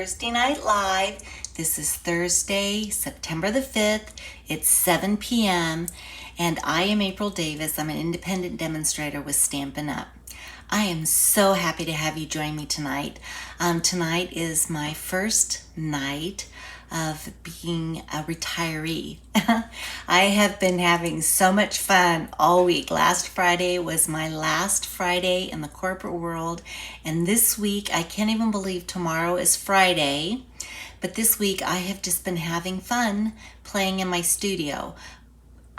Thursday Night Live. This is Thursday, September the 5th. It's 7 p.m. and I am April Davis. I'm an independent demonstrator with Stampin Up. I am so happy to have you join me tonight. Tonight is my first night of being a retiree. I have been having so much fun all week. Last Friday was my last Friday in the corporate world, and this week, I can't even believe tomorrow is Friday, but this week I have just been having fun playing in my studio.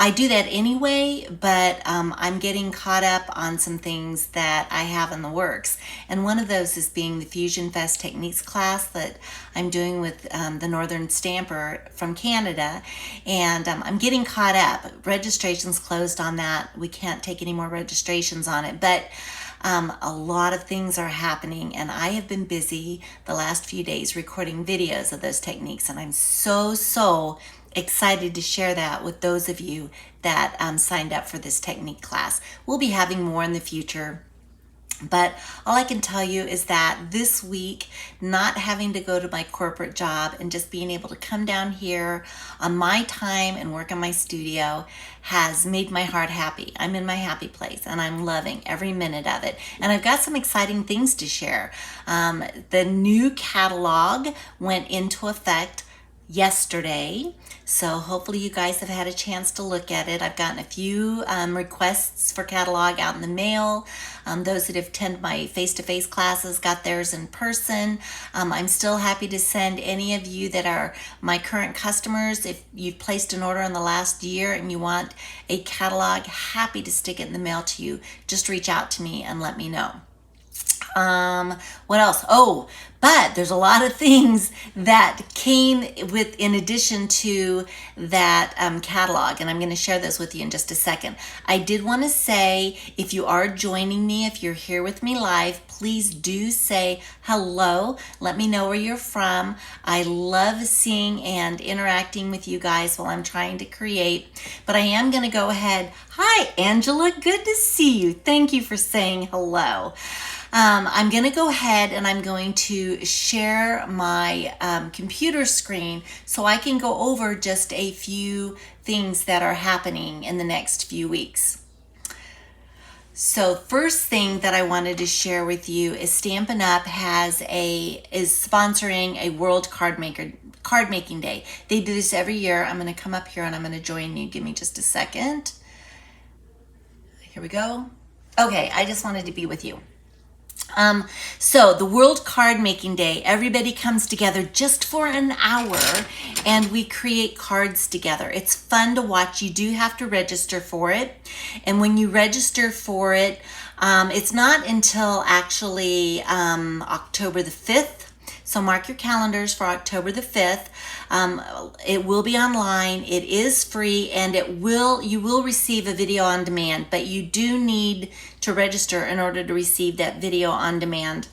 I do that anyway, but I'm getting caught up on some things that I have in the works. And one of those is being the Fusion Fest Techniques class that I'm doing with the Northern Stamper from Canada. And I'm getting caught up. Registration's closed on that. We can't take any more registrations on it. But a lot of things are happening, and I have been busy the last few days recording videos of those techniques. And I'm so excited to share that with those of you that signed up for this technique class. We'll be having more in the future, but all I can tell you is that this week, not having to go to my corporate job and just being able to come down here on my time and work in my studio has made my heart happy. I'm in my happy place and I'm loving every minute of it. And I've got some exciting things to share. The new catalog went into effect yesterday, so hopefully you guys have had a chance to look at it. I've gotten a few requests for catalog out in the mail. Those that have attended my face-to-face classes got theirs in person. I'm still happy to send any of you that are my current customers. If you've placed an order in the last year and you want a catalog, happy to stick it in the mail to you. Just reach out to me and let me know. What else? Oh, but there's a lot of things that came with in addition to that catalog, and I'm going to share those with you in just a second. I did want to say, if you are joining me, if you're here with me live, please do say hello. Let me know where you're from. I love seeing and interacting with you guys while I'm trying to create, but I am going to go ahead. Hi, Angela. Good to see you. Thank you for saying hello. I'm going to go ahead and I'm going to share my computer screen so I can go over just a few things that are happening in the next few weeks. So first thing that I wanted to share with you is Stampin' Up is sponsoring a World Card Making Day. They do this every year. I'm going to come up here and I'm going to join you. Give me just a second. Here we go. Okay, I just wanted to be with you. So the World Card Making Day, everybody comes together just for an hour and we create cards together. It's fun to watch. You do have to register for it. And when you register for it, it's not until actually October the 5th. So mark your calendars for October the 5th. It will be online. It is free, and you will receive a video on demand, but you do need to register in order to receive that video on demand.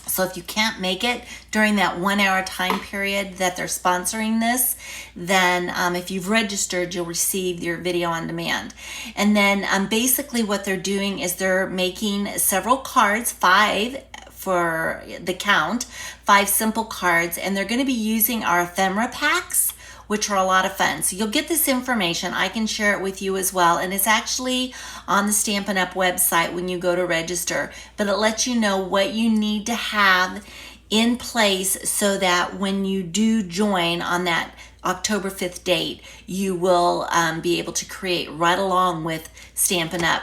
So if you can't make it during that 1 hour time period that they're sponsoring this, then if you've registered, you'll receive your video on demand. And then basically what they're doing is they're making several cards, 5 for the count, 5 simple cards, and they're going to be using our ephemera packs, which are a lot of fun. So you'll get this information. I can share it with you as well, and it's actually on the Stampin' Up website when you go to register, but it lets you know what you need to have in place so that when you do join on that October 5th date, you will be able to create right along with Stampin' Up.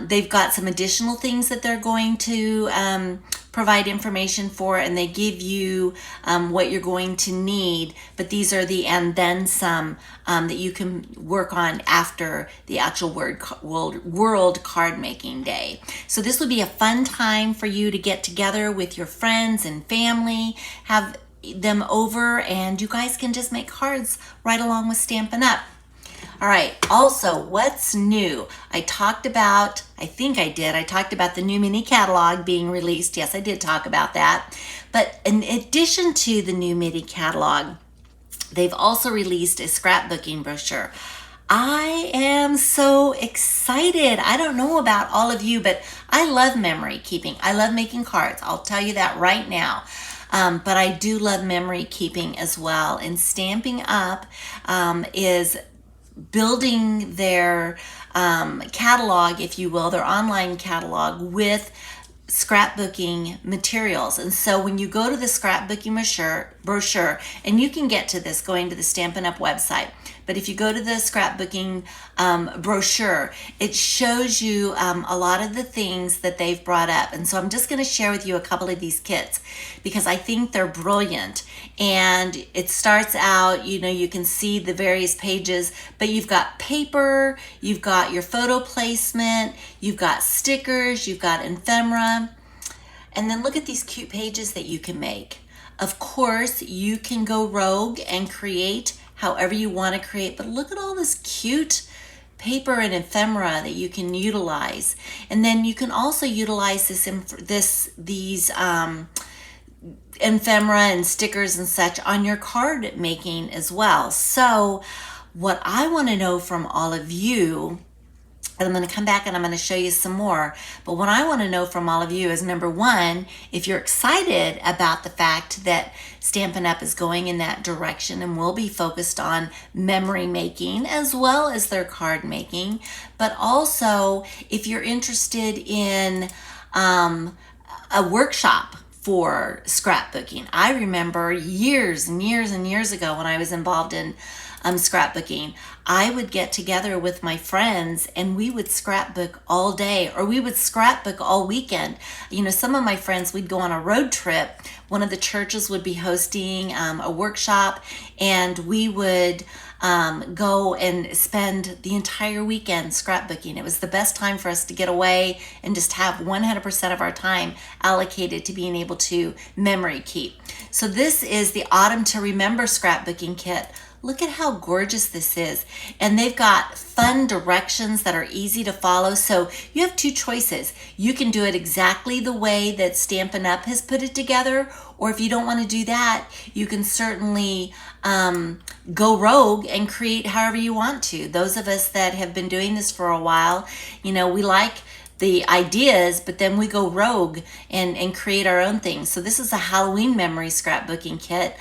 They've got some additional things that they're going to provide information for, and they give you what you're going to need, but these are the and then some that you can work on after the actual World Card Making Day. So this would be a fun time for you to get together with your friends and family, have them over, and you guys can just make cards right along with Stampin' Up. All right, also, what's new? I talked about the new mini catalog being released. Yes, I did talk about that. But in addition to the new mini catalog, they've also released a scrapbooking brochure. I am so excited. I don't know about all of you, but I love memory keeping. I love making cards. I'll tell you that right now. but I do love memory keeping as well. And Stampin' Up is building their catalog, if you will, their online catalog with scrapbooking materials. And so when you go to the scrapbooking brochure, and you can get to this going to the Stampin' Up website, but if you go to the scrapbooking brochure, it shows you a lot of the things that they've brought up. And so I'm just going to share with you a couple of these kits because I think they're brilliant. And it starts out, you know, you can see the various pages, but you've got paper, you've got your photo placement, you've got stickers, you've got ephemera. And then look at these cute pages that you can make. Of course, you can go rogue and create however you want to create, but look at all this cute paper and ephemera that you can utilize. And then you can also utilize these ephemera and stickers and such on your card making as well. So what I want to know from all of you, and I'm going to come back and I'm going to show you some more. But what I want to know from all of you is, number one, if you're excited about the fact that Stampin' Up is going in that direction and will be focused on memory making as well as their card making. But also, if you're interested in a workshop for scrapbooking. I remember years and years and years ago when I was involved in scrapbooking, I would get together with my friends and we would scrapbook all day, or we would scrapbook all weekend. You know, some of my friends, we'd go on a road trip. One of the churches would be hosting a workshop, and we would go and spend the entire weekend scrapbooking. It was the best time for us to get away and just have 100% of our time allocated to being able to memory keep. So this is the Autumn to Remember scrapbooking kit. Look at how gorgeous this is. And they've got fun directions that are easy to follow. So you have two choices. You can do it exactly the way that Stampin' Up has put it together, or if you don't want to do that, you can certainly go rogue and create however you want to. Those of us that have been doing this for a while, you know, we like the ideas, but then we go rogue and create our own things. So this is a Halloween memory scrapbooking kit.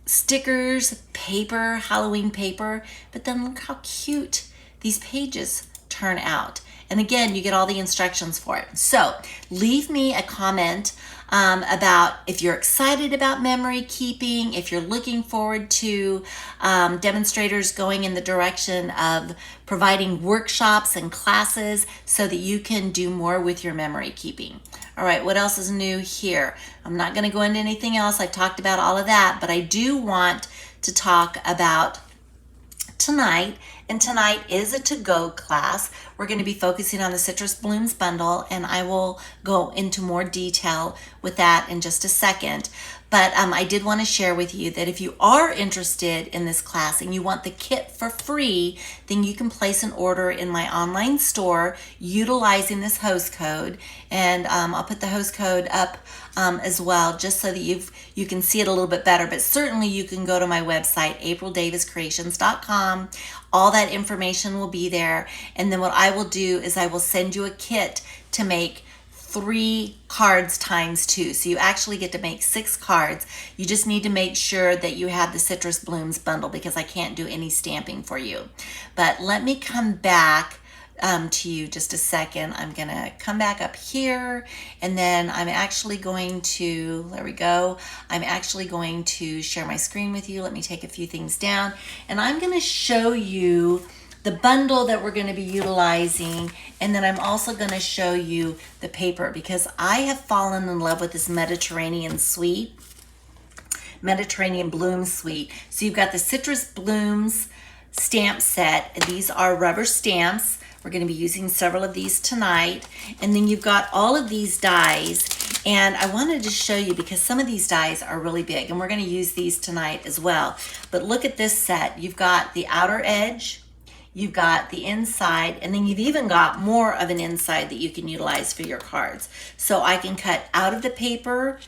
Stickers, paper, Halloween paper, but then look how cute these pages turn out. And again, you get all the instructions for it. So leave me a comment about if you're excited about memory keeping, if you're looking forward to demonstrators going in the direction of providing workshops and classes so that you can do more with your memory keeping. All right, what else is new here? I'm not going to go into anything else. I talked about all of that, but I do want to talk about tonight, and tonight is a to-go class. We're going to be focusing on the Citrus Blooms bundle, and I will go into more detail with that in just a second. But I did want to share with you that if you are interested in this class and you want the kit for free, then you can place an order in my online store utilizing this host code. And I'll put the host code up as well, just so that you can see it a little bit better. But certainly you can go to my website, aprildaviscreations.com. All that information will be there. And then what I will do is I will send you a kit to make 3 cards times 2. So you actually get to make 6 cards. You just need to make sure that you have the Citrus Blooms bundle because I can't do any stamping for you. But let me come back to you just a second. I'm gonna come back up here, and then I'm actually going to, there we go. I'm actually going to share my screen with you. Let me take a few things down, and I'm gonna show you the bundle that we're going to be utilizing, and then I'm also going to show you the paper because I have fallen in love with this Mediterranean Bloom Suite. So you've got the Citrus Blooms stamp set. These are rubber stamps. We're going to be using several of these tonight. And then you've got all of these dies, and I wanted to show you because some of these dies are really big, and we're going to use these tonight as well. But look at this set. You've got the outer edge, you've got the inside, and then you've even got more of an inside that you can utilize for your cards. So I can cut out of the paper,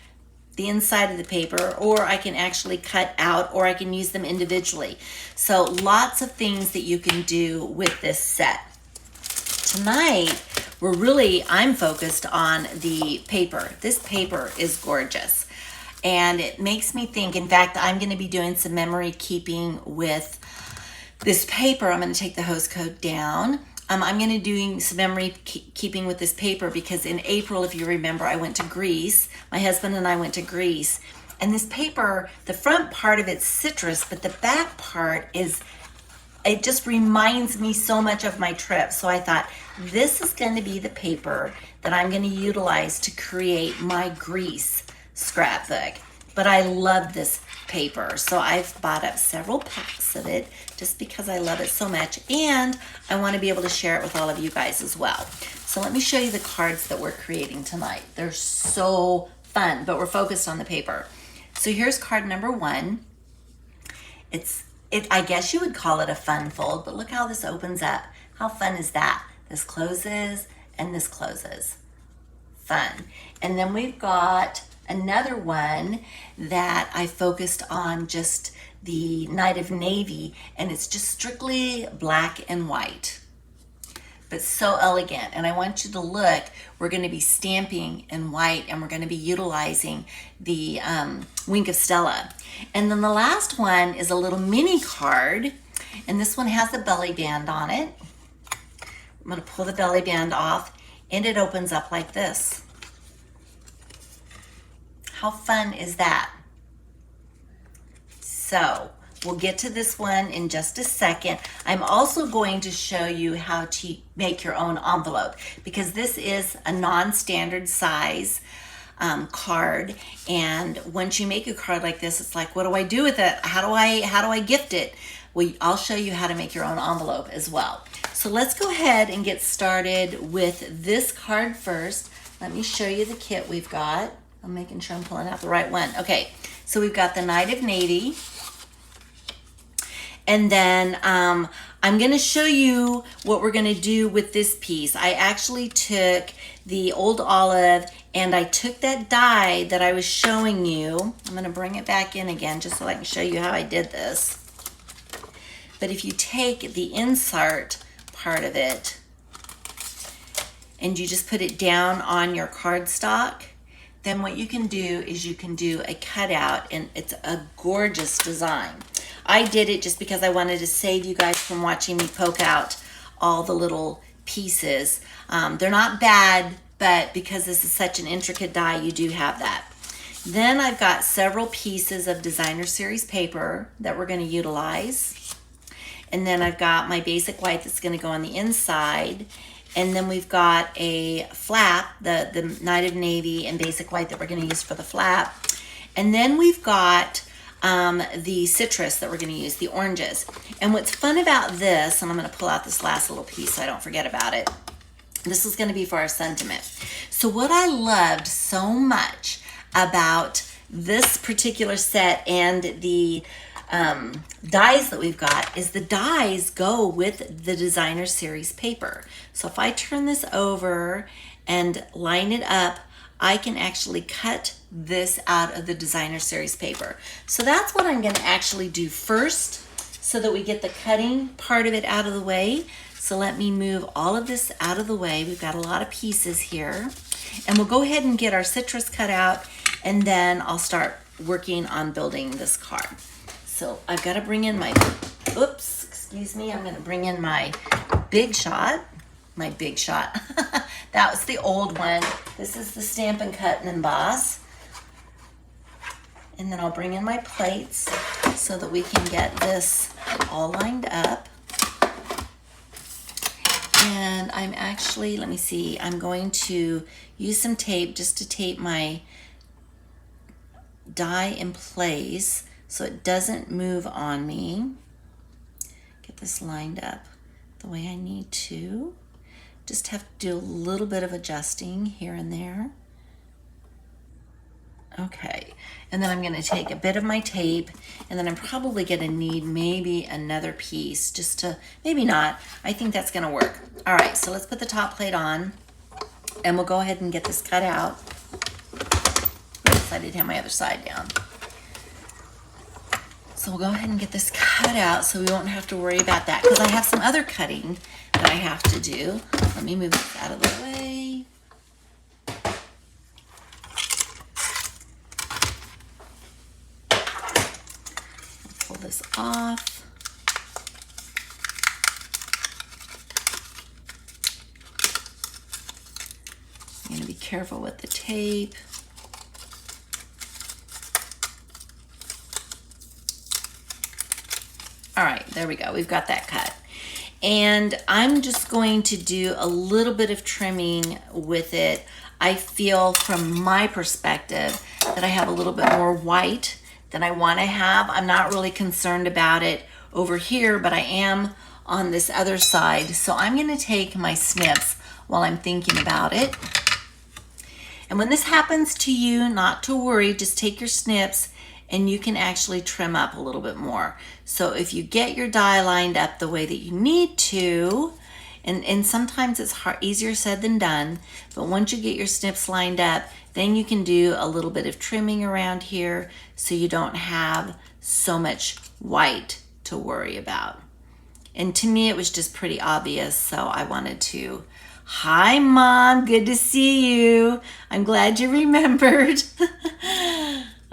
the inside of the paper, or I can actually cut out, or I can use them individually. So lots of things that you can do with this set. Tonight, I'm focused on the paper. This paper is gorgeous. And it makes me think, in fact, I'm going to be doing some memory keeping with this paper. I'm going to take the host code down. I'm going to doing some memory keeping with this paper because in April, if you remember, I went to Greece. My husband and I went to Greece. And this paper, the front part of it's citrus, but the back part is, it just reminds me so much of my trip. So I thought, this is going to be the paper that I'm going to utilize to create my Greece scrapbook. But I love this paper, so I've bought up several packs of it just because I love it so much, and I want to be able to share it with all of you guys as well. So let me show you the cards that we're creating tonight. They're so fun, but we're focused on the paper. So here's card number 1. I guess you would call it a fun fold, but look how this opens up. How fun is that? This closes and this closes. Fun. And then we've got another one that I focused on just the Night of Navy, and it's just strictly black and white, but so elegant. And I want you to look, we're going to be stamping in white, and we're going to be utilizing the Wink of Stella. And then the last one is a little mini card, and this one has a belly band on it. I'm going to pull the belly band off, and it opens up like this. How fun is that? So we'll get to this one in just a second. I'm also going to show you how to make your own envelope, because this is a non-standard size card, and once you make a card like this, it's like, what do I do with it? How do I gift it? Well, I'll show you how to make your own envelope as well. So let's go ahead and get started with this card first. Let me show you the kit we've got. I'm making sure I'm pulling out the right one. Okay, so we've got the Night of Navy. And then I'm going to show you what we're going to do with this piece. I actually took the old olive and I took that die that I was showing you. I'm going to bring it back in again just so I can show you how I did this. But if you take the insert part of it and you just put it down on your cardstock, then what you can do is you can do a cutout, and it's a gorgeous design. I did it just because I wanted to save you guys from watching me poke out all the little pieces. They're not bad, but because this is such an intricate die, you do have that. Then I've got several pieces of designer series paper that we're going to utilize. And then I've got my basic white that's going to go on the inside. And then we've got a flap, the Night of Navy and basic white that we're going to use for the flap. And then we've got the citrus that we're going to use, the oranges. And what's fun about this, and I'm going to pull out this last little piece so I don't forget about it. This is going to be for our sentiment. So what I loved so much about this particular set and the dies that we've got is the dies go with the designer series paper. So if I turn this over and line it up, I can actually cut this out of the designer series paper. So that's what I'm going to actually do first so that we get the cutting part of it out of the way. So let me move all of this out of the way. We've got a lot of pieces here, and we'll go ahead and get our citrus cut out, and then I'll start working on building this card. So I've got to bring in my, oops, excuse me, I'm going to bring in my big shot. My big shot. That was the old one. This is the Stampin' Cut and Emboss. And then I'll bring in my plates so that we can get this all lined up. And I'm actually, let me see, I'm going to use some tape just to tape my die in place so it doesn't move on me. Get this lined up the way I need to. Just have to do a little bit of adjusting here and there. Okay, and then I'm going to take a bit of my tape, and then I'm probably going to need maybe another piece just to, maybe not. I think that's going to work. All right, so let's put the top plate on, and we'll go ahead and get this cut out. Oops, I did have my other side down. So we'll go ahead and get this cut out so we won't have to worry about that, because I have some other cutting that I have to do. Let me move this out of the way. this off. I'm going to be careful with the tape. All right, there we go. We've got that cut. And I'm just going to do a little bit of trimming with it. I feel from my perspective that I have a little bit more white than I want to have. I'm not really concerned about it over here, but I am on this other side. So I'm going to take my snips while I'm thinking about it. And when this happens to you, not to worry, just take your snips and you can actually trim up a little bit more. So if you get your die lined up the way that you need to, and sometimes it's easier said than done, but once you get your snips lined up, then you can do a little bit of trimming around here so you don't have so much white to worry about. And to me, it was just pretty obvious, so I wanted to. Hi, Mom, good to see you. I'm glad you remembered.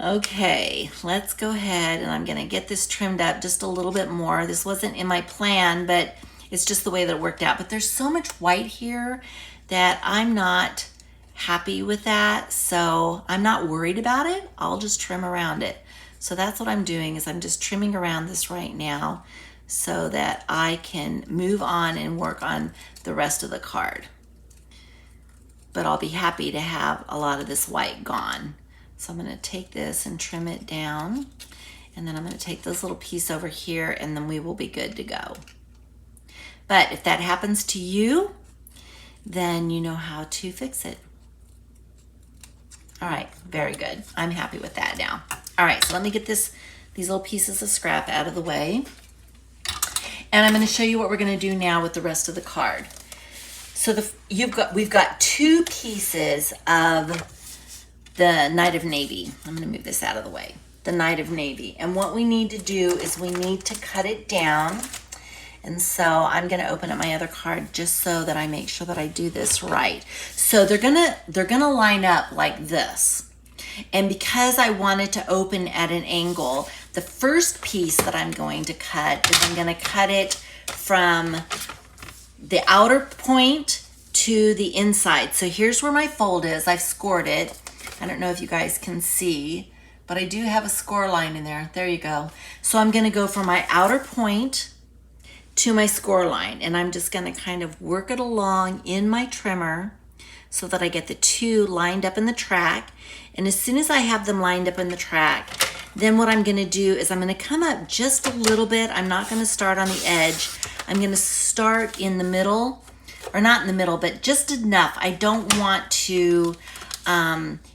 Okay, let's go ahead and I'm gonna get this trimmed up just a little bit more. This wasn't in my plan, but it's just the way that it worked out. But there's so much white here that I'm not happy with that, so I'm not worried about it. I'll just trim around it. So that's what I'm doing, is I'm just trimming around this right now so that I can move on and work on the rest of the card. But I'll be happy to have a lot of this white gone. So I'm going to take this and trim it down, and then I'm going to take this little piece over here, and then we will be good to go. But if that happens to you, then you know how to fix it. All right, very good. I'm happy with that now. All right, so let me get these little pieces of scrap out of the way. And I'm going to show you what we're going to do now with the rest of the card. So we've got two pieces of the Night of Navy. I'm going to move this out of the way. The Night of Navy. And what we need to do is we need to cut it down. And so I'm going to open up my other card just so that I make sure that I do this right. So they're going to line up like this. And because I wanted to open at an angle, the first piece that I'm going to cut is I'm going to cut it from the outer point to the inside. So here's where my fold is. I've scored it. I don't know if you guys can see, but I do have a score line in there. There you go. So I'm going to go from my outer point to my score line, and I'm just going to kind of work it along in my trimmer so that I get the two lined up in the track. And as soon as I have them lined up in the track, then what I'm going to do is I'm going to come up just a little bit. I'm not going to start on the edge. I'm going to start in the middle, or not in the middle, but just enough. I don't want to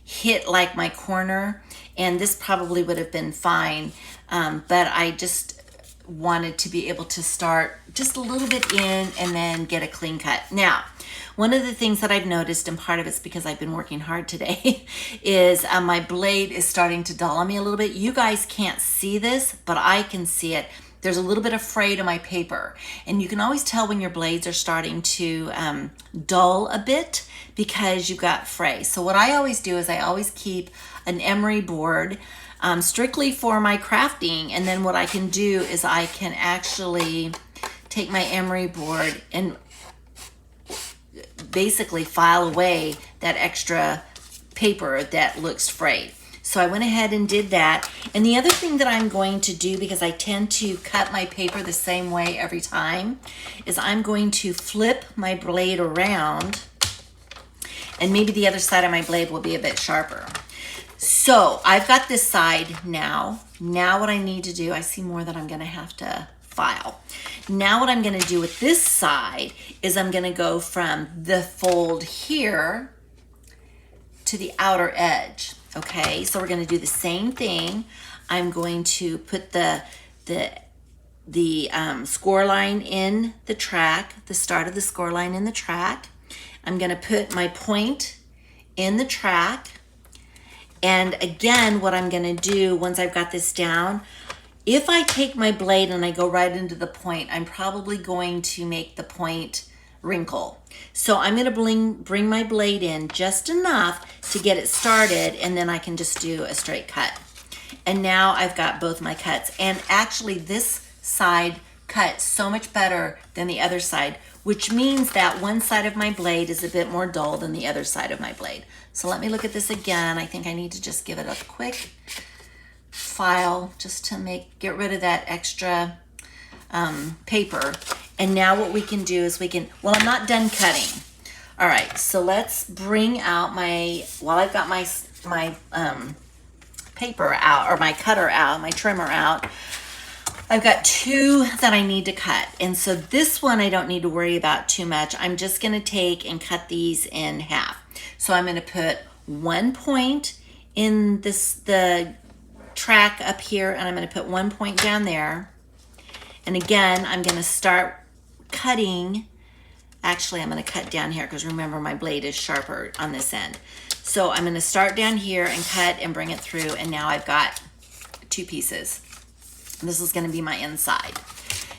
hit like my corner, and this probably would have been fine, but I just wanted to be able to start just a little bit in and then get a clean cut. Now, one of the things that I've noticed, and part of it's because I've been working hard today, is my blade is starting to dull on me a little bit. You guys can't see this, but I can see it. There's a little bit of fray to my paper, and you can always tell when your blades are starting to dull a bit because you've got fray. So what I always do is I always keep an emery board strictly for my crafting, and then what I can do is I can actually take my emery board and basically file away that extra paper that looks frayed. So I went ahead and did that. And the other thing that I'm going to do, because I tend to cut my paper the same way every time, is I'm going to flip my blade around, and maybe the other side of my blade will be a bit sharper. So I've got this side now. Now what I need to do, I see more that I'm gonna have to file. Now what I'm gonna do with this side is I'm gonna go from the fold here to the outer edge. Okay, so we're going to do the same thing. I'm going to put the score line in the track, the start of the score line in the track. I'm going to put my point in the track. And again, what I'm going to do once I've got this down, if I take my blade and I go right into the point, I'm probably going to make the point wrinkle. So I'm going to bring my blade in just enough to get it started, and then I can just do a straight cut. And now I've got both my cuts. And actually this side cut so much better than the other side, which means that one side of my blade is a bit more dull than the other side of my blade. So let me look at this again. I think I need to just give it a quick file just to get rid of that extra paper. And now what we can do is well, I'm not done cutting. All right, so let's bring out while I've got my paper out, or my cutter out, my trimmer out, I've got two that I need to cut. And so this one I don't need to worry about too much. I'm just gonna take and cut these in half. So I'm gonna put 1 point in the track up here, and I'm gonna put 1 point down there. And again, I'm gonna start cutting. Actually, I'm gonna cut down here because remember my blade is sharper on this end. So I'm gonna start down here and cut and bring it through, and now I've got two pieces. This is gonna be my inside.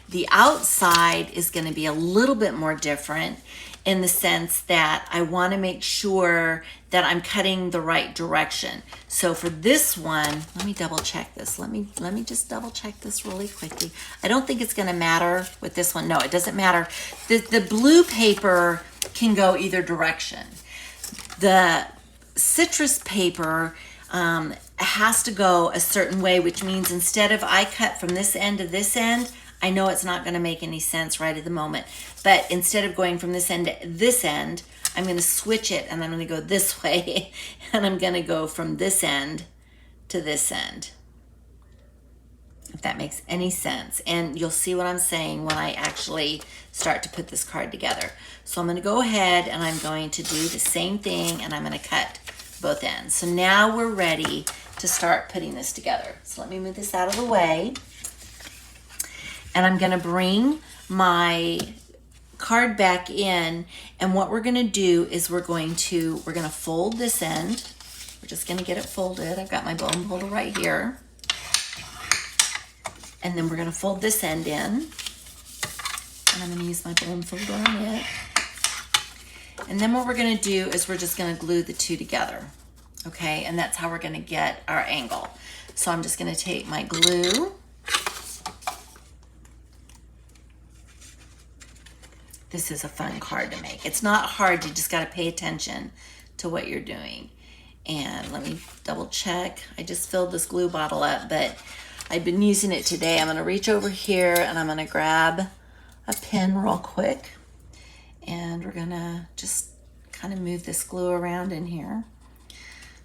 The outside is gonna be a little bit more different in the sense that I wanna make sure that I'm cutting the right direction. So for this one, let me double check this. Let me just double check this really quickly. I don't think it's gonna matter with this one. No, it doesn't matter. The blue paper can go either direction. The citrus paper has to go a certain way, which means instead of I cut from this end to this end, I know it's not going to make any sense right at the moment, but instead of going from this end to this end, I'm going to switch it and I'm going to go this way and I'm going to go from this end to this end, if that makes any sense. And you'll see what I'm saying when I actually start to put this card together. So I'm going to go ahead and I'm going to do the same thing, and I'm going to cut both ends. So now we're ready to start putting this together. So let me move this out of the way. And I'm gonna bring my card back in, and what we're gonna do is we're gonna fold this end. We're just gonna get it folded. I've got my bone folder right here. And then we're gonna fold this end in. And I'm gonna use my bone folder on it. And then what we're gonna do is we're just gonna glue the two together. Okay, and that's how we're gonna get our angle. So I'm just gonna take my glue. This is a fun card to make. It's not hard, you just gotta pay attention to what you're doing. And let me double check. I just filled this glue bottle up, but I've been using it today. I'm gonna reach over here and I'm gonna grab a pin real quick. And we're gonna just kind of move this glue around in here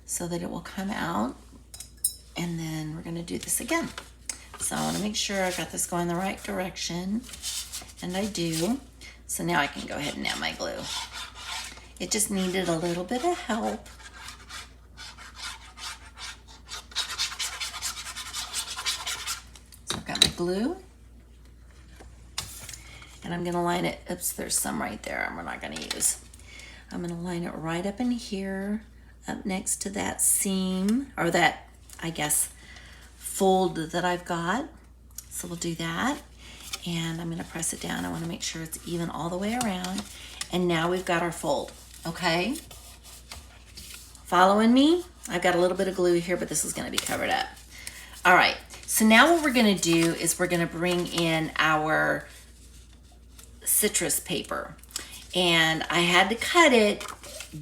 so that it will come out. And then we're gonna do this again. So I wanna make sure I've got this going the right direction, and I do. So now I can go ahead and add my glue. It just needed a little bit of help. So I've got my glue, and I'm gonna line it, oops, there's some right there we're not gonna use. I'm gonna line it right up in here, up next to that seam, or that, I guess, fold that I've got. So we'll do that. And I'm gonna press it down. I wanna make sure it's even all the way around. And now we've got our fold, okay? Following me? I've got a little bit of glue here, but this is gonna be covered up. All right, so now what we're gonna do is we're gonna bring in our citrus paper. And I had to cut it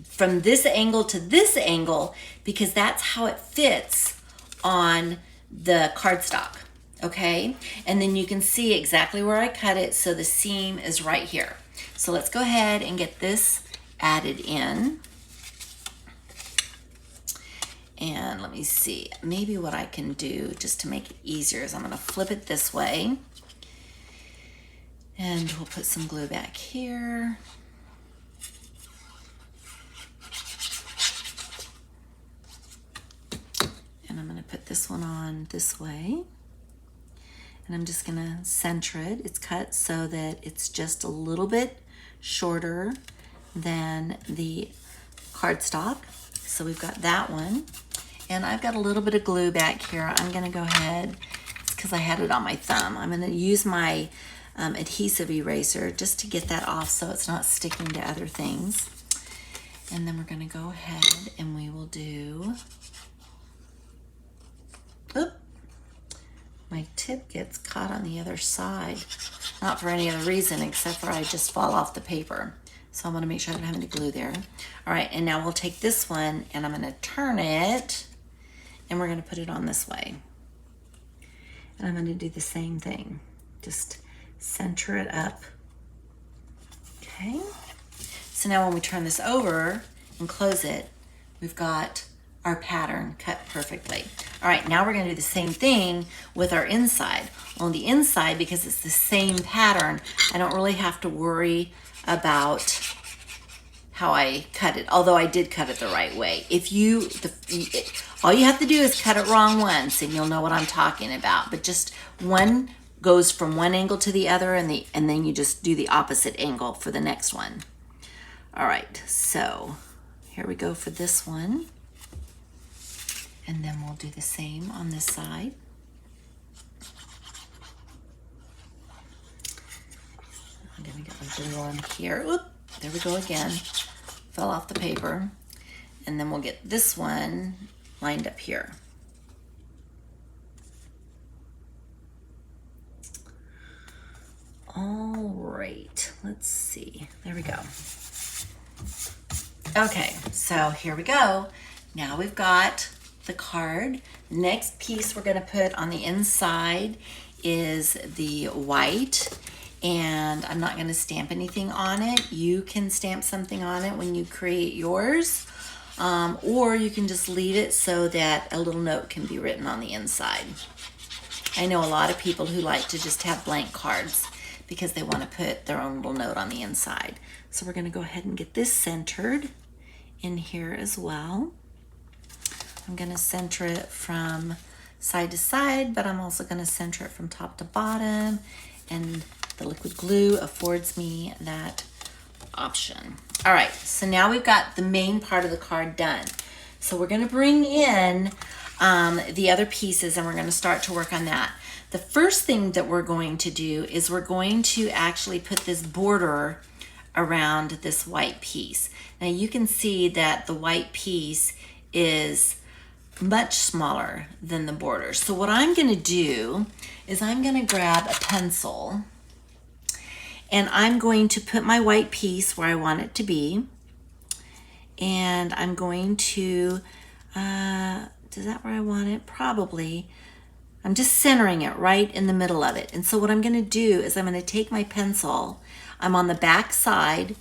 from this angle to this angle because that's how it fits on the cardstock. Okay, and then you can see exactly where I cut it, so the seam is right here. So let's go ahead and get this added in. And let me see, maybe what I can do just to make it easier is I'm gonna flip it this way. And we'll put some glue back here. And I'm gonna put this one on this way. And I'm just gonna center it. It's cut so that it's just a little bit shorter than the cardstock. So we've got that one. And I've got a little bit of glue back here. I'm gonna go ahead, because I had it on my thumb, I'm gonna use my adhesive eraser just to get that off so it's not sticking to other things. And then we're gonna go ahead and we will do Oop, my tip gets caught on the other side. Not for any other reason except for I just fall off the paper. So I want to make sure I don't have any glue there. All right, and now we'll take this one and I'm going to turn it and we're going to put it on this way. And I'm going to do the same thing. Just center it up. Okay. So now when we turn this over and close it, we've got our pattern cut perfectly. All right, now we're going to do the same thing with our inside. On the inside, because it's the same pattern, I don't really have to worry about how I cut it, although I did cut it the right way. All you have to do is cut it wrong once and you'll know what I'm talking about. But just one goes from one angle to the other and then you just do the opposite angle for the next one. All right, so here we go for this one. And then we'll do the same on this side. I'm gonna get my glue on here. Oop, there we go again. Fell off the paper. And then we'll get this one lined up here. All right, let's see. There we go. Okay, so here we go. Now we've got the card. Next piece we're going to put on the inside is the white, and I'm not going to stamp anything on it. You can stamp something on it when you create yours, or you can just leave it so that a little note can be written on the inside. I know a lot of people who like to just have blank cards because they want to put their own little note on the inside. So we're going to go ahead and get this centered in here as well. I'm going to center it from side to side, but I'm also going to center it from top to bottom, and the liquid glue affords me that option. All right, so now we've got the main part of the card done. So we're going to bring in the other pieces and we're going to start to work on that. The first thing that we're going to do is we're going to actually put this border around this white piece. Now you can see that the white piece is much smaller than the border. So what I'm going to do is I'm going to grab a pencil and I'm going to put my white piece where I want it to be. And I'm going to, is that where I want it? Probably. I'm just centering it right in the middle of it. And so what I'm going to do is I'm going to take my pencil, I'm on the back side,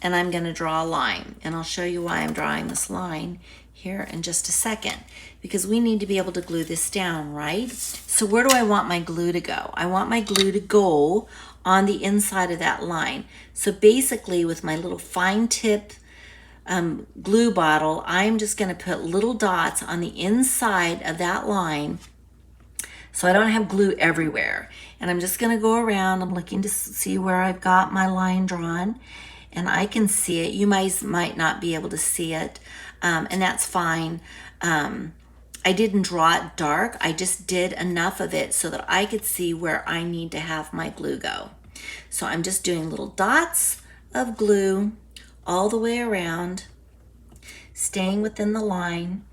and I'm going to draw a line. And I'll show you why I'm drawing this line here in just a second, because we need to be able to glue this down, right? So where do I want my glue to go? I want my glue to go on the inside of that line. So basically with my little fine tip glue bottle, I'm just going to put little dots on the inside of that line so I don't have glue everywhere. And I'm just going to go around. I'm looking to see where I've got my line drawn, and I can see it. You might not be able to see it, and that's fine. I didn't draw it dark. I just did enough of it so that I could see where I need to have my glue go. So I'm just doing little dots of glue all the way around, staying within the line,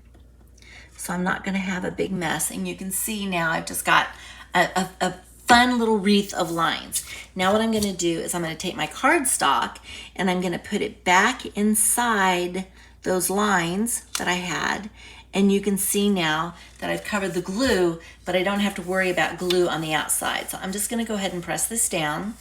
so I'm not going to have a big mess. And you can see now I've just got a fun little wreath of lines. Now what I'm going to do is I'm going to take my cardstock and I'm going to put it back inside those lines that I had. And you can see now that I've covered the glue, but I don't have to worry about glue on the outside. So I'm just going to go ahead and press this down.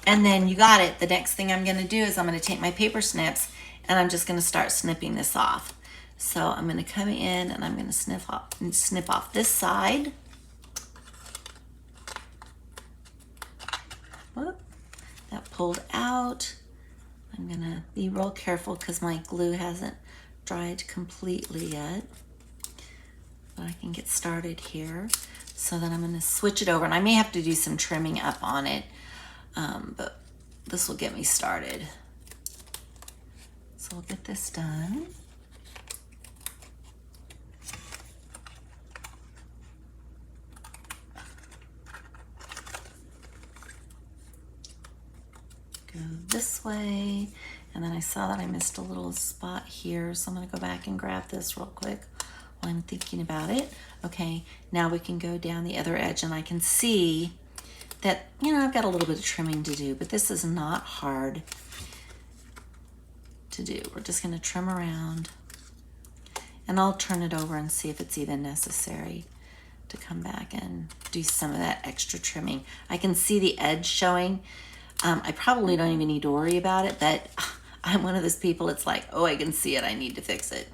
And then you got it. The next thing I'm going to do is I'm going to take my paper snips and I'm just going to start snipping this off. So I'm going to come in and I'm going to snip off this side. Whoop, that pulled out. I'm going to be real careful because my glue hasn't dried completely yet. But I can get started here. So then I'm going to switch it over, and I may have to do some trimming up on it, but this will get me started. So we'll get this done. Go this way, and then I saw that I missed a little spot here, so I'm going to go back and grab this real quick while I'm thinking about it. Okay, now we can go down the other edge, and I can see that, you know, I've got a little bit of trimming to do, but this is not hard to do. We're just going to trim around, and I'll turn it over and see if it's even necessary to come back and do some of that extra trimming. I can see the edge showing. I probably don't even need to worry about it, but I'm one of those people, it's like, oh, I can see it, I need to fix it.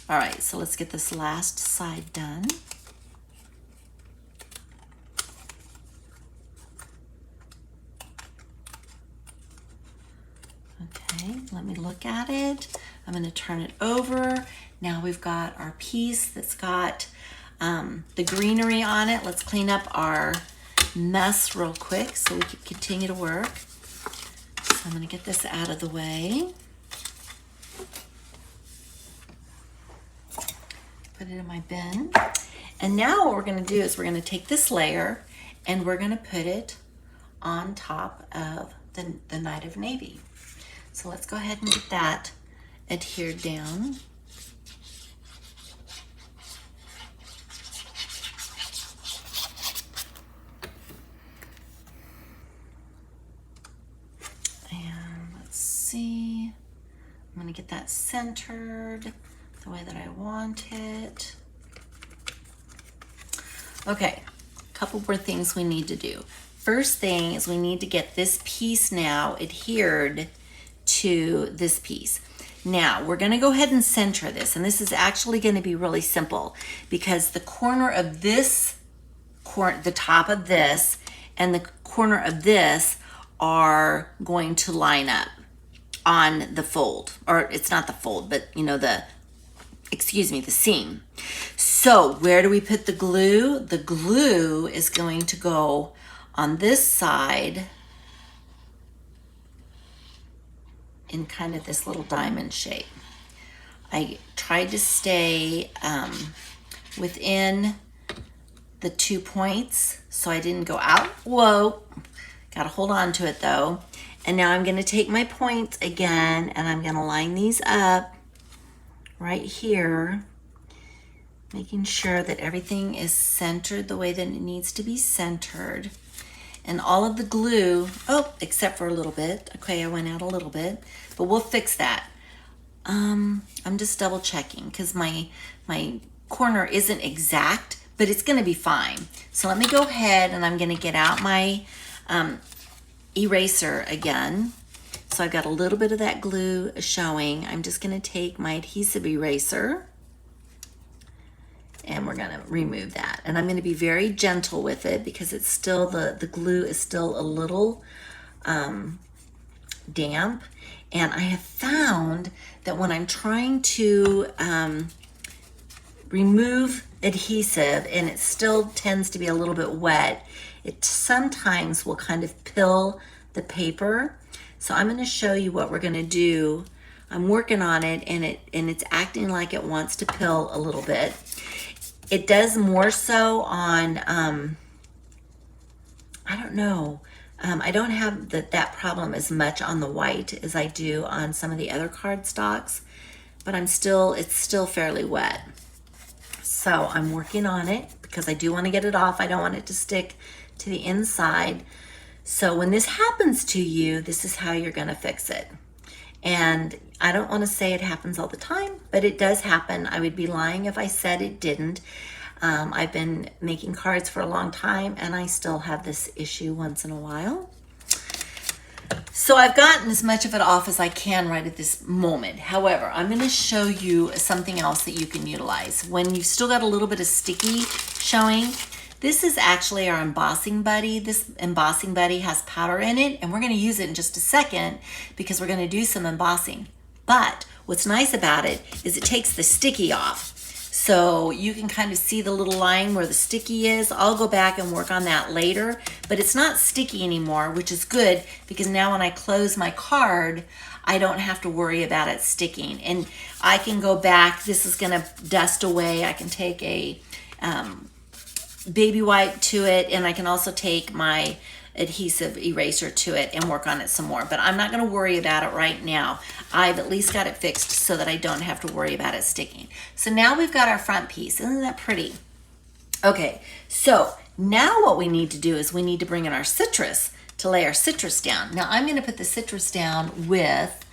All right, so let's get this last side done. Okay, let me look at it. I'm going to turn it over. Now we've got our piece that's got the greenery on it. Let's clean up our mess real quick so we can continue to work. So I'm going to get this out of the way. Put it in my bin. And now what we're going to do is we're going to take this layer and we're going to put it on top of the Night of Navy. So let's go ahead and get that adhered down. And let's see, I'm going to get that centered the way that I want it. Okay, a couple more things we need to do. First thing is we need to get this piece now adhered to this piece. Now we're going to go ahead and center this, and this is actually going to be really simple because the corner of this, the top of this and the corner of this are going to line up on the fold, or it's not the fold, but you know, the seam. So where do we put the glue? The glue is going to go on this side in kind of this little diamond shape. I tried to stay within the 2 points so I didn't go out. Whoa, gotta hold on to it though. And now I'm gonna take my points again and I'm gonna line these up right here, making sure that everything is centered the way that it needs to be centered. And all of the glue, oh, except for a little bit. Okay, I went out a little bit, but we'll fix that. I'm just double checking because my corner isn't exact, but it's gonna be fine. So let me go ahead and I'm gonna get out my eraser again. So I've got a little bit of that glue showing. I'm just gonna take my adhesive eraser and we're gonna remove that. And I'm gonna be very gentle with it because it's still, the glue is still a little damp. And I have found that when I'm trying to remove adhesive and it still tends to be a little bit wet, it sometimes will kind of pill the paper. So I'm gonna show you what we're gonna do. I'm working on it and it's acting like it wants to pill a little bit. It does more so on, I don't know, I don't have that problem as much on the white as I do on some of the other cardstocks, but it's still fairly wet. So I'm working on it because I do want to get it off. I don't want it to stick to the inside. So when this happens to you, this is how you're going to fix it. And I don't want to say it happens all the time, but it does happen. I would be lying if I said it didn't. I've been making cards for a long time and I still have this issue once in a while. So I've gotten as much of it off as I can right at this moment. However, I'm going to show you something else that you can utilize. When you've still got a little bit of sticky showing, this is actually our embossing buddy. This embossing buddy has powder in it, and we're going to use it in just a second because we're going to do some embossing. But what's nice about it is it takes the sticky off. So you can kind of see the little line where the sticky is. I'll go back and work on that later, but it's not sticky anymore, which is good because now when I close my card, I don't have to worry about it sticking. And I can go back, this is gonna dust away. I can take a baby wipe to it, and I can also take my adhesive eraser to it and work on it some more. But I'm not going to worry about it right now. I've at least got it fixed so that I don't have to worry about it sticking. So now we've got our front piece. Isn't that pretty? Okay, so now what we need to do is we need to bring in our citrus to lay our citrus down. Now I'm going to put the citrus down with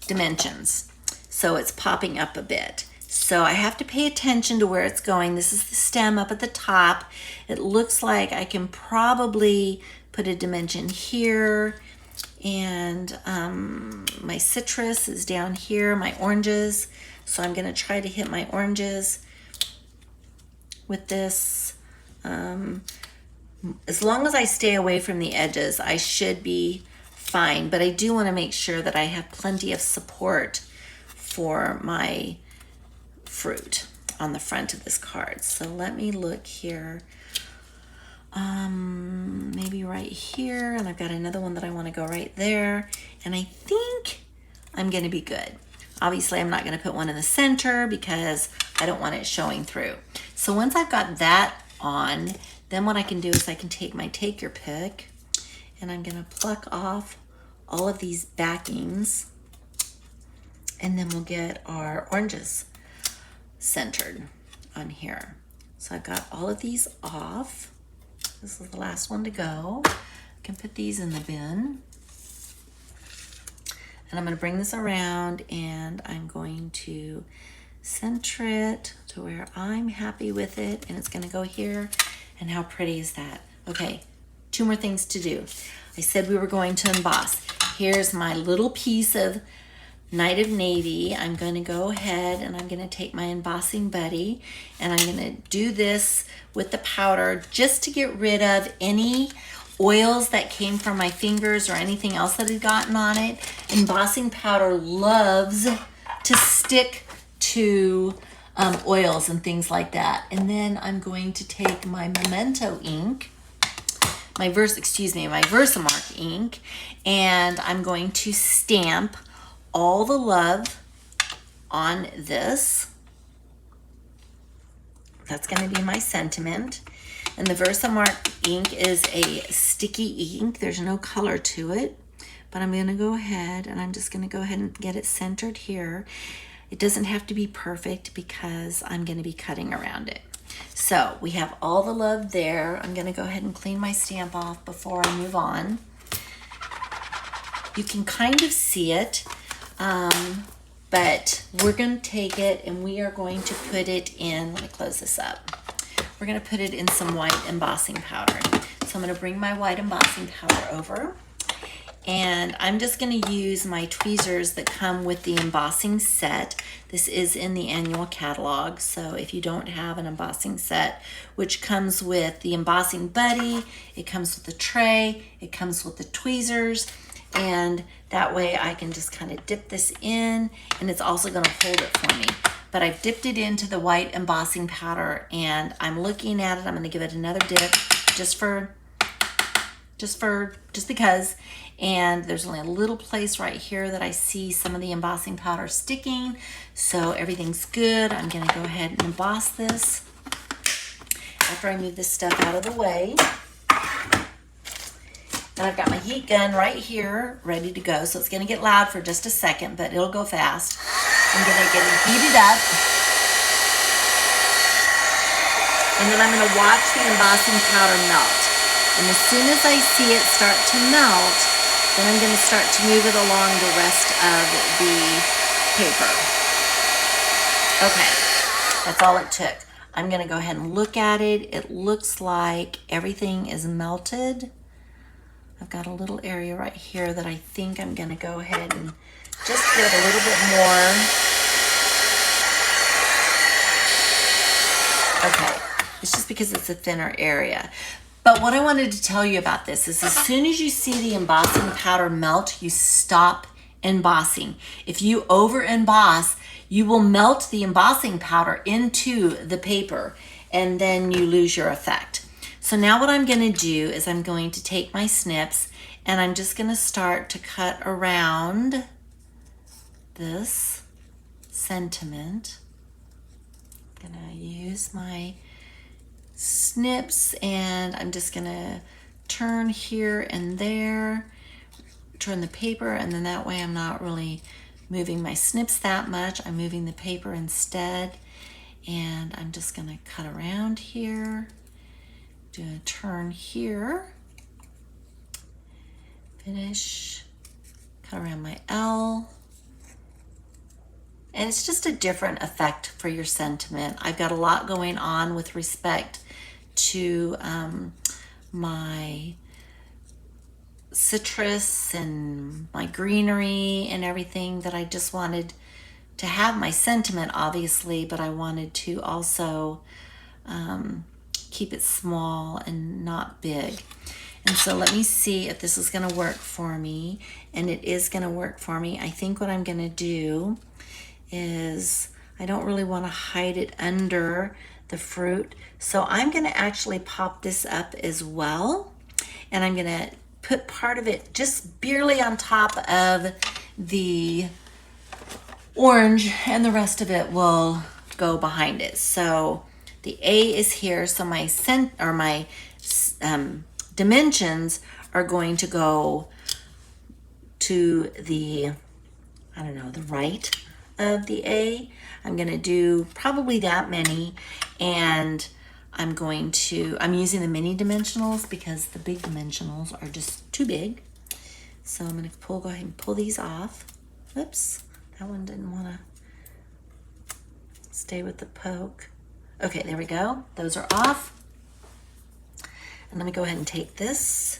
dimensions, so it's popping up a bit. So I have to pay attention to where it's going. This is the stem up at the top. It looks like I can probably put a dimension here, and my citrus is down here, my oranges. So I'm going to try to hit my oranges with this. As long as I stay away from the edges, I should be fine, but I do want to make sure that I have plenty of support for my fruit on the front of this card. So let me look here. Maybe right here, and I've got another one that I want to go right there, and I think I'm going to be good. Obviously, I'm not going to put one in the center because I don't want it showing through. So once I've got that on, then what I can do is I can take my take your pick, and I'm going to pluck off all of these backings, and then we'll get our oranges centered on here. So I've got all of these off. This is the last one to go. I can put these in the bin. And I'm going to bring this around, and I'm going to center it to where I'm happy with it, and it's going to go here. And how pretty is that? Okay, 2 more things to do. I said we were going to emboss. Here's my little piece of Night of Navy. I'm going to go ahead and I'm going to take my embossing buddy, and I'm going to do this with the powder just to get rid of any oils that came from my fingers or anything else that had gotten on it. Embossing powder loves to stick to oils and things like that. And then I'm going to take my Memento ink, my Versamark ink, and I'm going to stamp all the love on this. That's going to be my sentiment. And the Versamark ink is a sticky ink. There's no color to it, but I'm going to go ahead and I'm just going to go ahead and get it centered here. It doesn't have to be perfect because I'm going to be cutting around it. So we have all the love there. I'm going to go ahead and clean my stamp off before I move on. You can kind of see it, but we're going to take it and we are going to put it in, let me close this up. We're going to put it in some white embossing powder. So I'm going to bring my white embossing powder over, and I'm just going to use my tweezers that come with the embossing set. This is in the annual catalog, so if you don't have an embossing set, which comes with the embossing buddy, it comes with the tray, it comes with the tweezers, and that way I can just kind of dip this in, and it's also going to hold it for me. But I've dipped it into the white embossing powder, and I'm looking at it. I'm going to give it another dip just because. And there's only a little place right here that I see some of the embossing powder sticking. So everything's good. I'm going to go ahead and emboss this after I move this stuff out of the way. And I've got my heat gun right here ready to go. So it's going to get loud for just a second, but it'll go fast. I'm going to get it heated up. And then I'm going to watch the embossing powder melt. And as soon as I see it start to melt, then I'm going to start to move it along the rest of the paper. Okay, that's all it took. I'm going to go ahead and look at it. It looks like everything is melted. I've got a little area right here that I think I'm going to go ahead and just give it a little bit more. Okay, it's just because it's a thinner area. But what I wanted to tell you about this is as soon as you see the embossing powder melt, you stop embossing. If you over emboss, you will melt the embossing powder into the paper, and then you lose your effect. So now what I'm going to do is I'm going to take my snips, and I'm just going to start to cut around this sentiment. I'm going to use my snips, and I'm just going to turn here and there, turn the paper, and then that way I'm not really moving my snips that much. I'm moving the paper instead. And I'm just gonna cut around here, do a turn here, finish, cut around my L. And it's just a different effect for your sentiment. I've got a lot going on with respect to my citrus and my greenery and everything that I just wanted to have my sentiment, obviously, but I wanted to also keep it small and not big. And so let me see if this is gonna work for me. And it is gonna work for me. I think what I'm gonna do is, I don't really wanna hide it under the fruit. So I'm gonna actually pop this up as well. And I'm gonna put part of it just barely on top of the orange, and the rest of it will go behind it. So the A is here, so my dimensions are going to go to the, I don't know, the right of the A. I'm gonna do probably that many, and I'm using the mini dimensionals because the big dimensionals are just too big. So I'm gonna go ahead and pull these off. Oops, that one didn't wanna stay with the poke. Okay, there we go. Those are off. And let me go ahead and take this,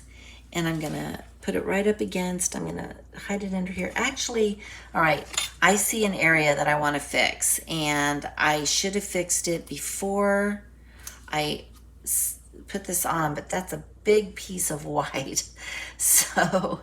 and I'm gonna put it right up against, I'm gonna hide it under here. Actually, all right, I see an area that I wanna fix, and I should have fixed it before I put this on, but that's a big piece of white. So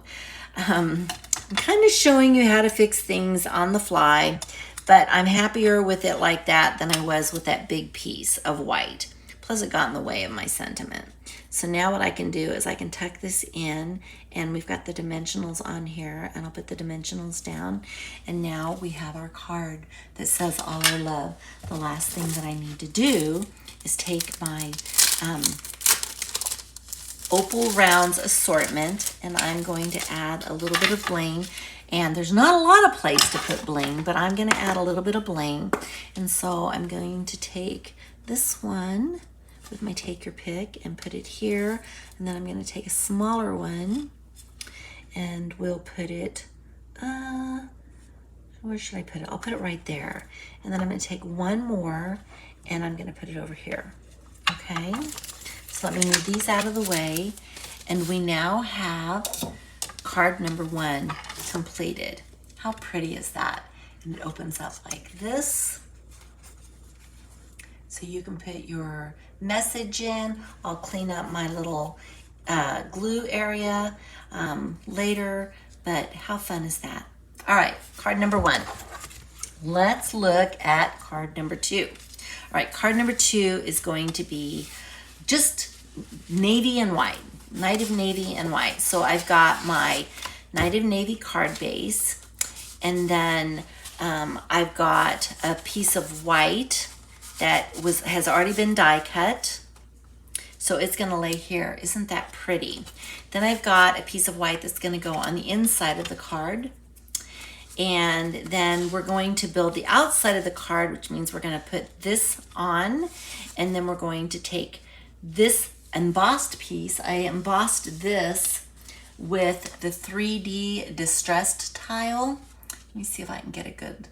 I'm kind of showing you how to fix things on the fly, but I'm happier with it like that than I was with that big piece of white. Plus it got in the way of my sentiment. So now what I can do is I can tuck this in, and we've got the dimensionals on here, and I'll put the dimensionals down. And now we have our card that says all our love. The last thing that I need to do is take my Opal Rounds assortment, and I'm going to add a little bit of bling. And there's not a lot of place to put bling, but I'm gonna add a little bit of bling. And so I'm going to take this one with my take your pick and put it here. And then I'm gonna take a smaller one, and we'll put it, where should I put it? I'll put it right there. And then I'm gonna take one more, and I'm gonna put it over here, okay? So let me move these out of the way. And we now have card number 1 completed. How pretty is that? And it opens up like this. So you can put your message in. I'll clean up my little glue area later, but how fun is that? All right, card number 1. Let's look at card number 2. All right, card number 2 is going to be just navy and white, Night of Navy and white. So I've got my Night of Navy card base, and then I've got a piece of white that has already been die cut. So it's gonna lay here. Isn't that pretty? Then I've got a piece of white that's gonna go on the inside of the card. And then we're going to build the outside of the card, which means we're gonna put this on, and then we're going to take this embossed piece. I embossed this with the 3D distressed tile. Let me see if I can get a good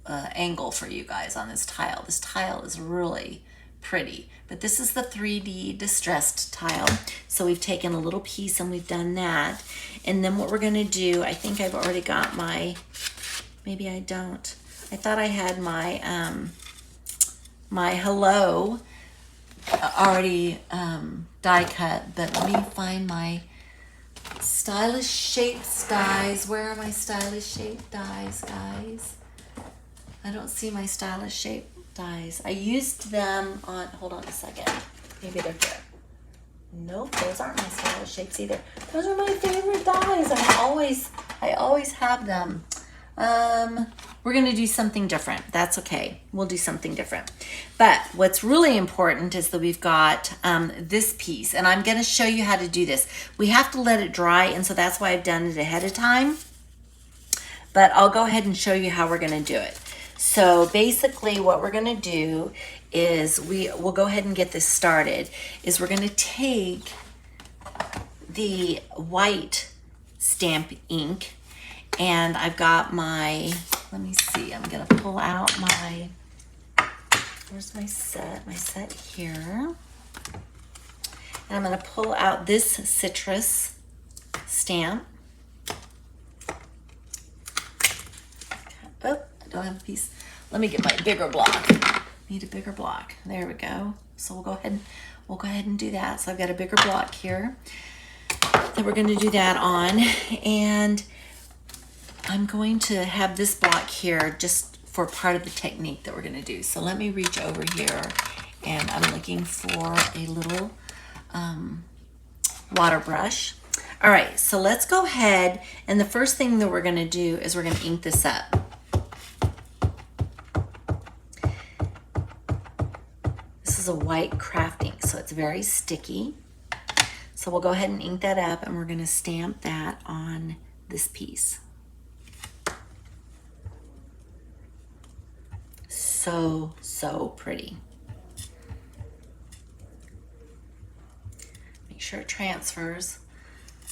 angle for you guys on this tile. This tile is really pretty, but this is the 3D distressed tile. So we've taken a little piece and we've done that. And then what we're gonna do, I think I've already got my, maybe I don't. I thought I had my, my hello already die cut, but let me find my stylish shaped dies. Where are my stylish shaped dies, guys? I don't see my stylish shaped dies. I used them on, hold on a second. Maybe they're here. Nope, those aren't my stylish shapes either. Those are my favorite dies. I always have them. We're going to do something different. That's okay. We'll do something different. But what's really important is that we've got this piece, and I'm going to show you how to do this. We have to let it dry, and so that's why I've done it ahead of time. But I'll go ahead and show you how we're going to do it. So basically what we're going to do is we'll go ahead and get this started, is we're going to take the white stamp ink, and I've got my, let me see, I'm gonna pull out my, where's my set here. And I'm gonna pull out this citrus stamp. Oh, I don't have a piece. Let me get my bigger block. Need a bigger block. There we go. So we'll go ahead and do that. So I've got a bigger block here that we're going to do that on, and I'm going to have this block here just for part of the technique that we're going to do. So let me reach over here, and I'm looking for a little water brush. All right, so let's go ahead, and the first thing that we're going to do is we're going to ink this up. This is a white craft ink, so it's very sticky. So we'll go ahead and ink that up, and we're going to stamp that on this piece. So, so pretty. Make sure it transfers.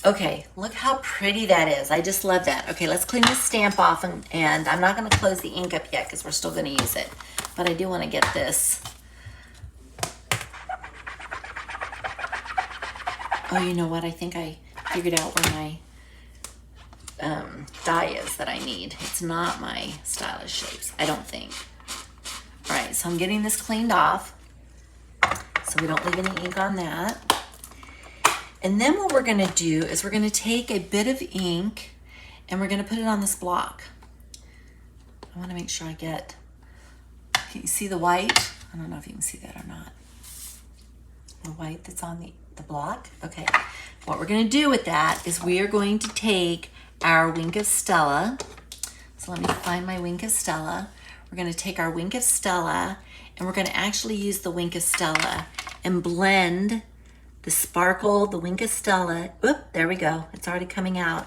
Okay, look how pretty that is. I just love that. Okay, let's clean this stamp off, and I'm not going to close the ink up yet because we're still going to use it. But I do want to get this. Oh, you know what? I think I figured out where my die is that I need. It's not my stylish shapes, I don't think. All right, so I'm getting this cleaned off so we don't leave any ink on that. And then what we're gonna do is we're gonna take a bit of ink and we're gonna put it on this block. I wanna make sure I get, can you see the white? I don't know if you can see that or not. The white that's on the block. Okay, what we're going to do with that is we are going to take our Wink of Stella. So let me find my Wink of Stella. We're going to take our Wink of Stella, and we're going to actually use the Wink of Stella and blend the sparkle, the Wink of Stella. Oop, there we go. It's already coming out.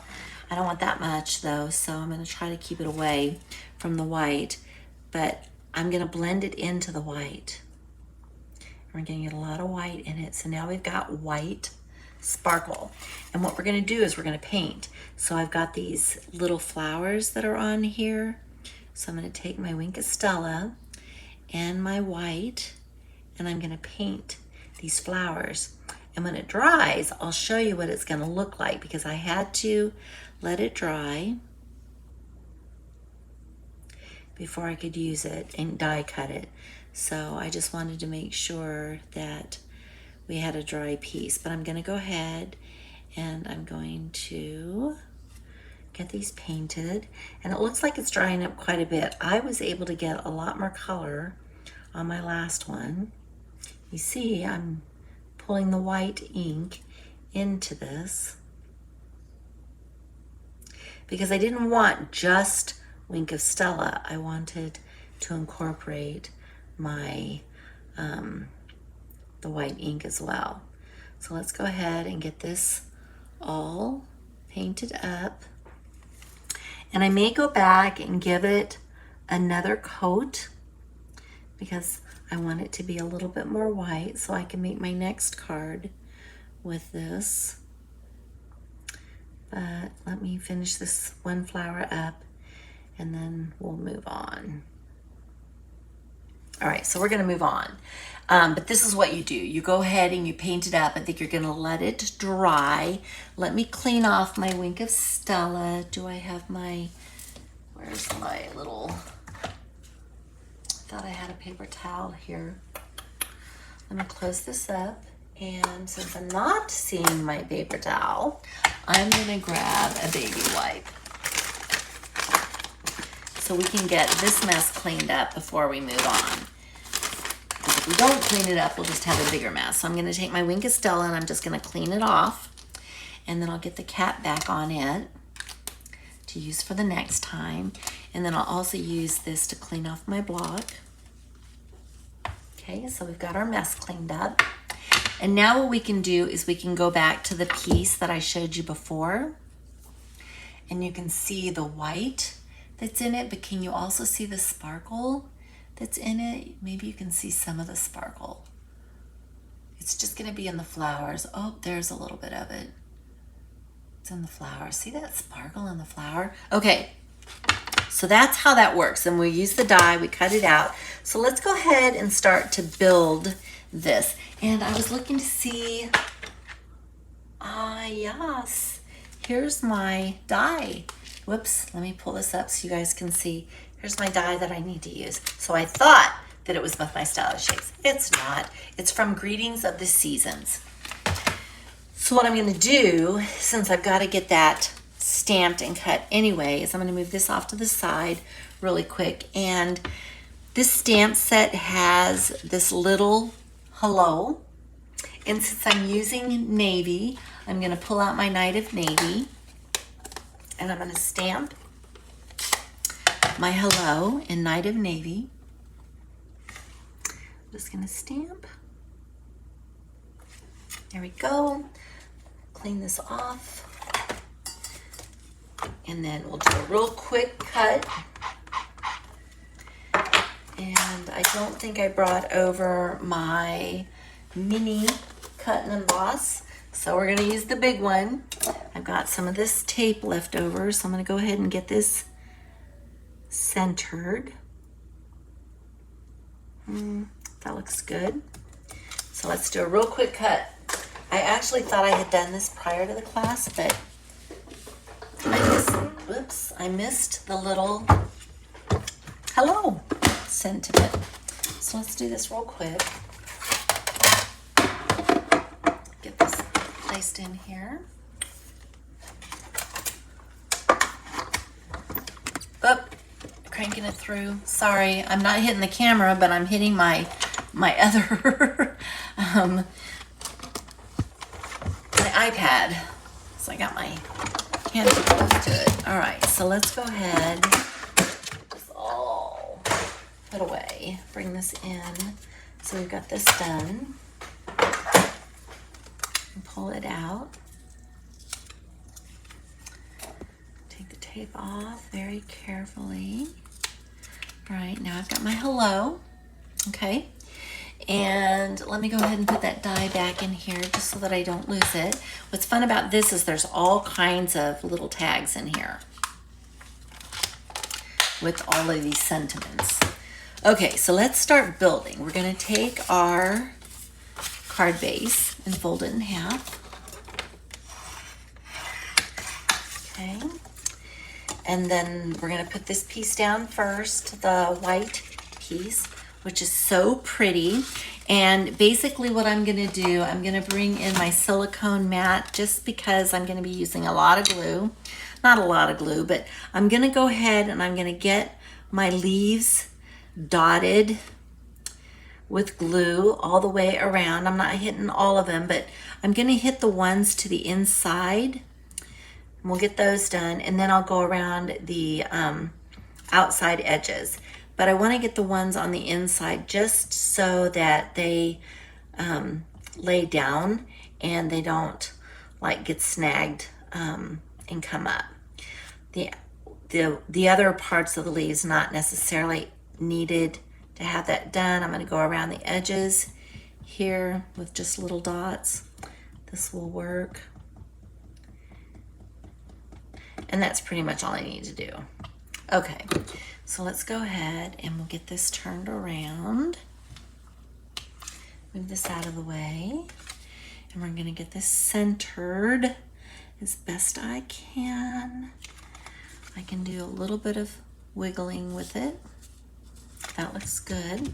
I don't want that much though, so I'm going to try to keep it away from the white, but I'm going to blend it into the white. We're going to get a lot of white in it. So now we've got white sparkle. And what we're going to do is we're going to paint. So I've got these little flowers that are on here. So I'm going to take my Wink of Stella and my white, and I'm going to paint these flowers. And when it dries, I'll show you what it's going to look like, because I had to let it dry before I could use it and die cut it. So I just wanted to make sure that we had a dry piece. But I'm going to go ahead and I'm going to get these painted. And it looks like it's drying up quite a bit. I was able to get a lot more color on my last one. You see, I'm pulling the white ink into this because I didn't want just Wink of Stella. I wanted to incorporate my the white ink as well. So let's go ahead and get this all painted up. And I may go back and give it another coat because I want it to be a little bit more white so I can make my next card with this. But let me finish this one flower up and then we'll move on. All right, so we're gonna move on. But this is what you do. You go ahead and you paint it up. I think you're gonna let it dry. Let me clean off my Wink of Stella. Do I have my, where's my little, I thought I had a paper towel here. Let me close this up. And since I'm not seeing my paper towel, I'm gonna grab a baby wipe so we can get this mess cleaned up before we move on. Because if we don't clean it up, we'll just have a bigger mess. So I'm gonna take my Wink of Stella and I'm just gonna clean it off, and then I'll get the cap back on it to use for the next time. And then I'll also use this to clean off my block. Okay, so we've got our mess cleaned up. And now what we can do is we can go back to the piece that I showed you before. And you can see the white that's in it, but can you also see the sparkle that's in it? Maybe you can see some of the sparkle. It's just gonna be in the flowers. Oh, there's a little bit of it. It's in the flower. See that sparkle in the flower? Okay, so that's how that works. And we use the die, we cut it out. So let's go ahead and start to build this. And I was looking to see, yes, here's my die. Whoops, let me pull this up so you guys can see. Here's my die that I need to use. So I thought that it was with my stylish shapes. It's not. It's from Greetings of the Seasons. So what I'm gonna do, since I've got to get that stamped and cut anyway, is I'm gonna move this off to the side really quick. And this stamp set has this little hello. And since I'm using navy, I'm gonna pull out my Knight of Navy and I'm gonna stamp my hello in Knight of Navy. I'm just gonna stamp. There we go. Clean this off. And then we'll do a real quick cut. And I don't think I brought over my mini cut and emboss. So we're gonna use the big one. I've got some of this tape left over, so I'm gonna go ahead and get this centered. That looks good. So let's do a real quick cut. I actually thought I had done this prior to the class, but I missed the little hello sentiment. So let's do this real quick. Get this placed in here. Oh, cranking it through. Sorry, I'm not hitting the camera, but I'm hitting my other my iPad. So I got my hand close to it. All right, so let's go ahead. Just all put away. Bring this in. So we've got this done. And pull it out. Take the tape off very carefully. All right, now I've got my hello. Okay. And let me go ahead and put that die back in here just so that I don't lose it. What's fun about this is there's all kinds of little tags in here with all of these sentiments. Okay, so let's start building. We're gonna take our card base and fold it in half. Okay. And then we're gonna put this piece down first, the white piece, which is so pretty. And basically what I'm gonna do, I'm gonna bring in my silicone mat just because I'm gonna be using a lot of glue. Not a lot of glue, but I'm gonna go ahead and I'm gonna get my leaves dotted with glue all the way around. I'm not hitting all of them, but I'm gonna hit the ones to the inside. And we'll get those done, and then I'll go around the outside edges. But I want to get the ones on the inside just so that they lay down and they don't like get snagged and come up. The other parts of the leaves not necessarily needed to have that done. I'm going to go around the edges here with just little dots. This will work. And that's pretty much all I need to do. Okay, so let's go ahead and we'll get this turned around. Move this out of the way. And we're gonna get this centered as best I can. I can do a little bit of wiggling with it. That looks good.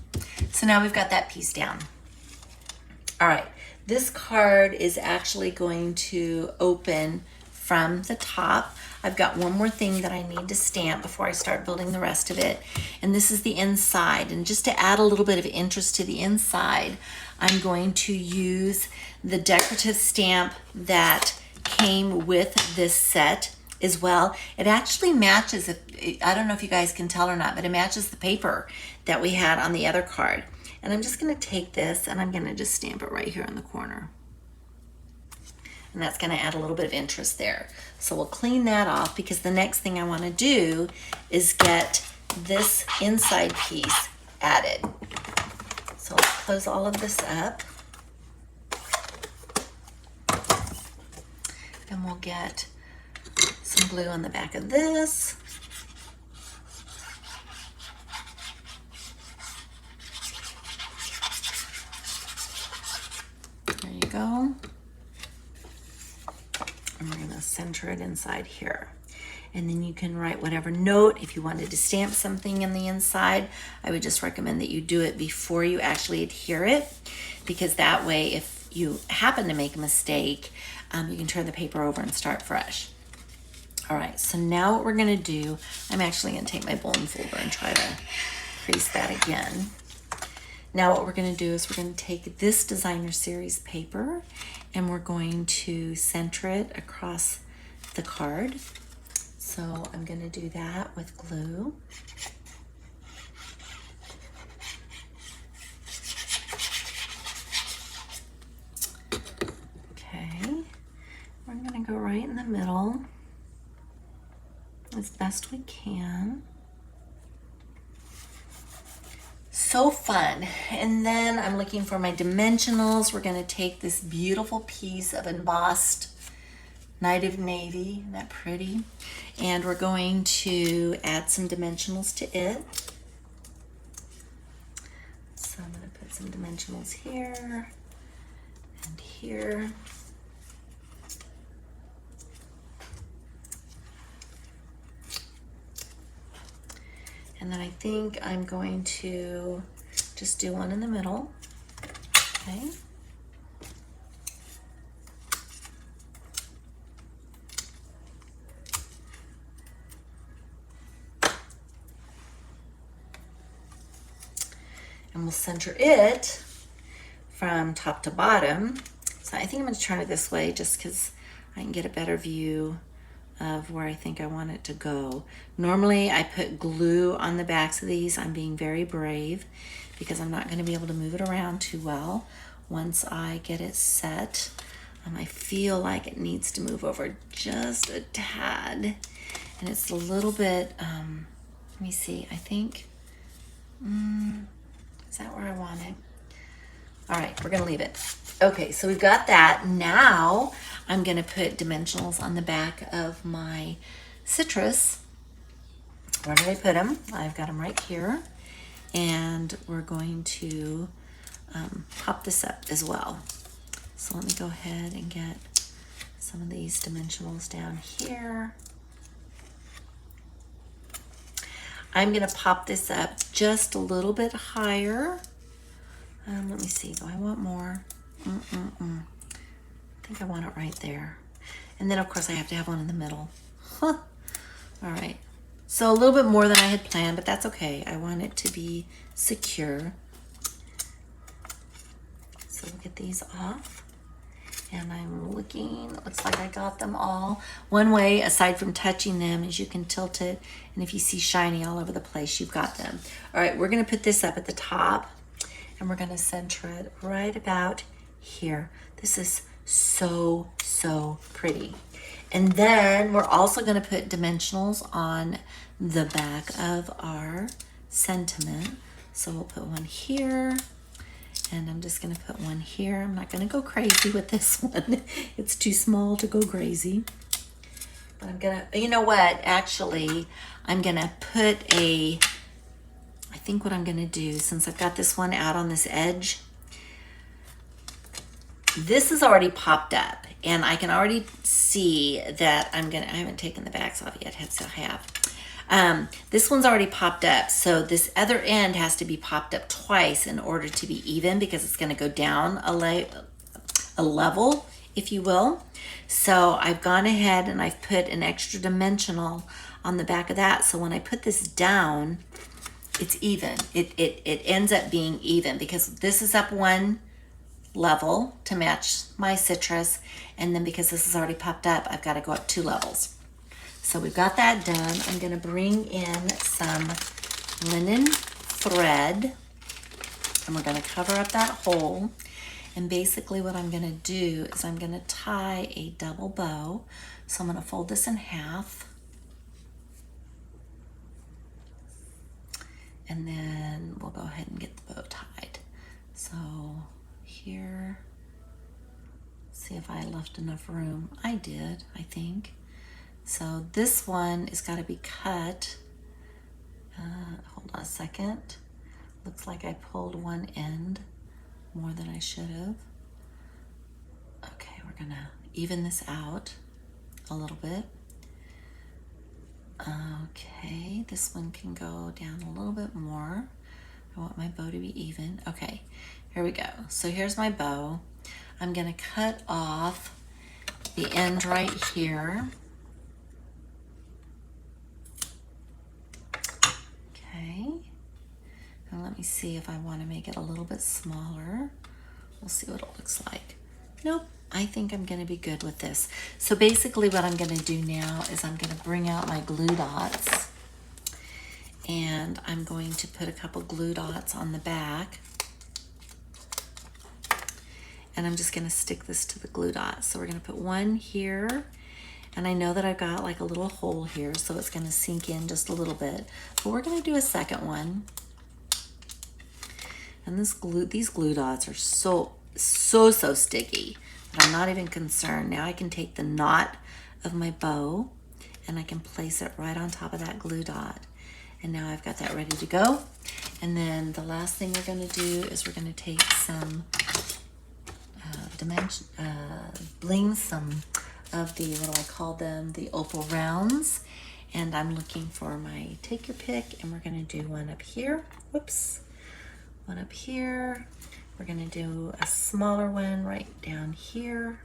So now we've got that piece down. All right, this card is actually going to open from the top. I've got one more thing that I need to stamp before I start building the rest of it. And this is the inside. And just to add a little bit of interest to the inside, I'm going to use the decorative stamp that came with this set. as well. It actually matches, I don't know if you guys can tell or not, but it matches the paper that we had on the other card. And I'm just gonna take this and I'm gonna just stamp it right here in the corner. And that's gonna add a little bit of interest there. So we'll clean that off because the next thing I wanna do is get this inside piece added. So let's close all of this up. And we'll get some glue on the back of this. There you go. And we're gonna center it inside here. And then you can write whatever note. If you wanted to stamp something in the inside, I would just recommend that you do it before you actually adhere it, because that way if you happen to make a mistake, you can turn the paper over and start fresh. All right, so now what we're gonna do, I'm actually gonna take my bone folder and try to crease that again. Now what we're gonna do is we're gonna take this designer series paper and we're going to center it across the card. So I'm gonna do that with glue. Okay, we're gonna go right in the middle as best we can. So fun. And then I'm looking for my dimensionals. We're gonna take this beautiful piece of embossed Night of Navy, isn't that pretty? And we're going to add some dimensionals to it. So I'm gonna put some dimensionals here and here. And then I think I'm going to just do one in the middle, okay? And we'll center it from top to bottom. So I think I'm gonna turn it this way just because I can get a better view of where I think I want it to go. Normally I put glue on the backs of these. I'm being very brave because I'm not gonna be able to move it around too well once I get it set. I feel like it needs to move over just a tad. And it's a little bit, let me see, I think, is that where I want it? All right, we're gonna leave it. Okay, so we've got that. Now I'm gonna put dimensionals on the back of my citrus. Where did I put them? I've got them right here. And we're going to pop this up as well. So let me go ahead and get some of these dimensionals down here. I'm gonna pop this up just a little bit higher. Let me see, do I want more? I think I want it right there. And then of course I have to have one in the middle. Huh. All right, so a little bit more than I had planned, but that's okay. I want it to be secure. So we'll get these off. And I'm looking, it looks like I got them all. One way, aside from touching them, is you can tilt it, and if you see shiny all over the place, you've got them. All right, we're gonna put this up at the top, and we're gonna center it right about here. This is so, so pretty. And then we're also gonna put dimensionals on the back of our sentiment. So we'll put one here, and I'm just gonna put one here. I'm not gonna go crazy with this one. It's too small to go crazy. But I'm gonna, you know what, actually, I'm gonna put I think what I'm gonna do, since I've got this one out on this edge, this is already popped up, and I can already see that I haven't taken the backs off yet, so I have. This one's already popped up, so this other end has to be popped up twice in order to be even, because it's gonna go down a level, if you will. So I've gone ahead and I've put an extra dimensional on the back of that, so when I put this down, it's even. It ends up being even, because this is up one level to match my citrus, and then because this is already popped up, I've got to go up 2 levels. So we've got that done. I'm gonna bring in some linen thread and we're gonna cover up that hole. And basically what I'm gonna do is I'm gonna tie a double bow. So I'm gonna fold this in half. And then we'll go ahead and get the bow tied. So here, see if I left enough room. I did, I think. So this one is gotta be cut. Hold on a second. Looks like I pulled one end more than I should have. Okay, we're gonna even this out a little bit. Okay, this one can go down a little bit more. I want my bow to be even. Okay, here we go. So here's my bow. I'm gonna cut off the end right here. Okay, and let me see if I want to make it a little bit smaller. We'll see what it looks like. Nope, I think I'm gonna be good with this. So basically what I'm gonna do now is I'm gonna bring out my glue dots and I'm going to put a couple glue dots on the back. And I'm just gonna stick this to the glue dot. So we're gonna put one here, and I know that I've got like a little hole here, so it's gonna sink in just a little bit. But we're gonna do a second one. And these glue dots are so sticky that I'm not even concerned. Now I can take the knot of my bow and I can place it right on top of that glue dot. And now I've got that ready to go. And then the last thing we're gonna do is we're gonna take some bling some of the, what do I call them, the opal rounds. And I'm looking for my, take your pick, and we're gonna do one up here. Whoops, one up here. We're gonna do a smaller one right down here.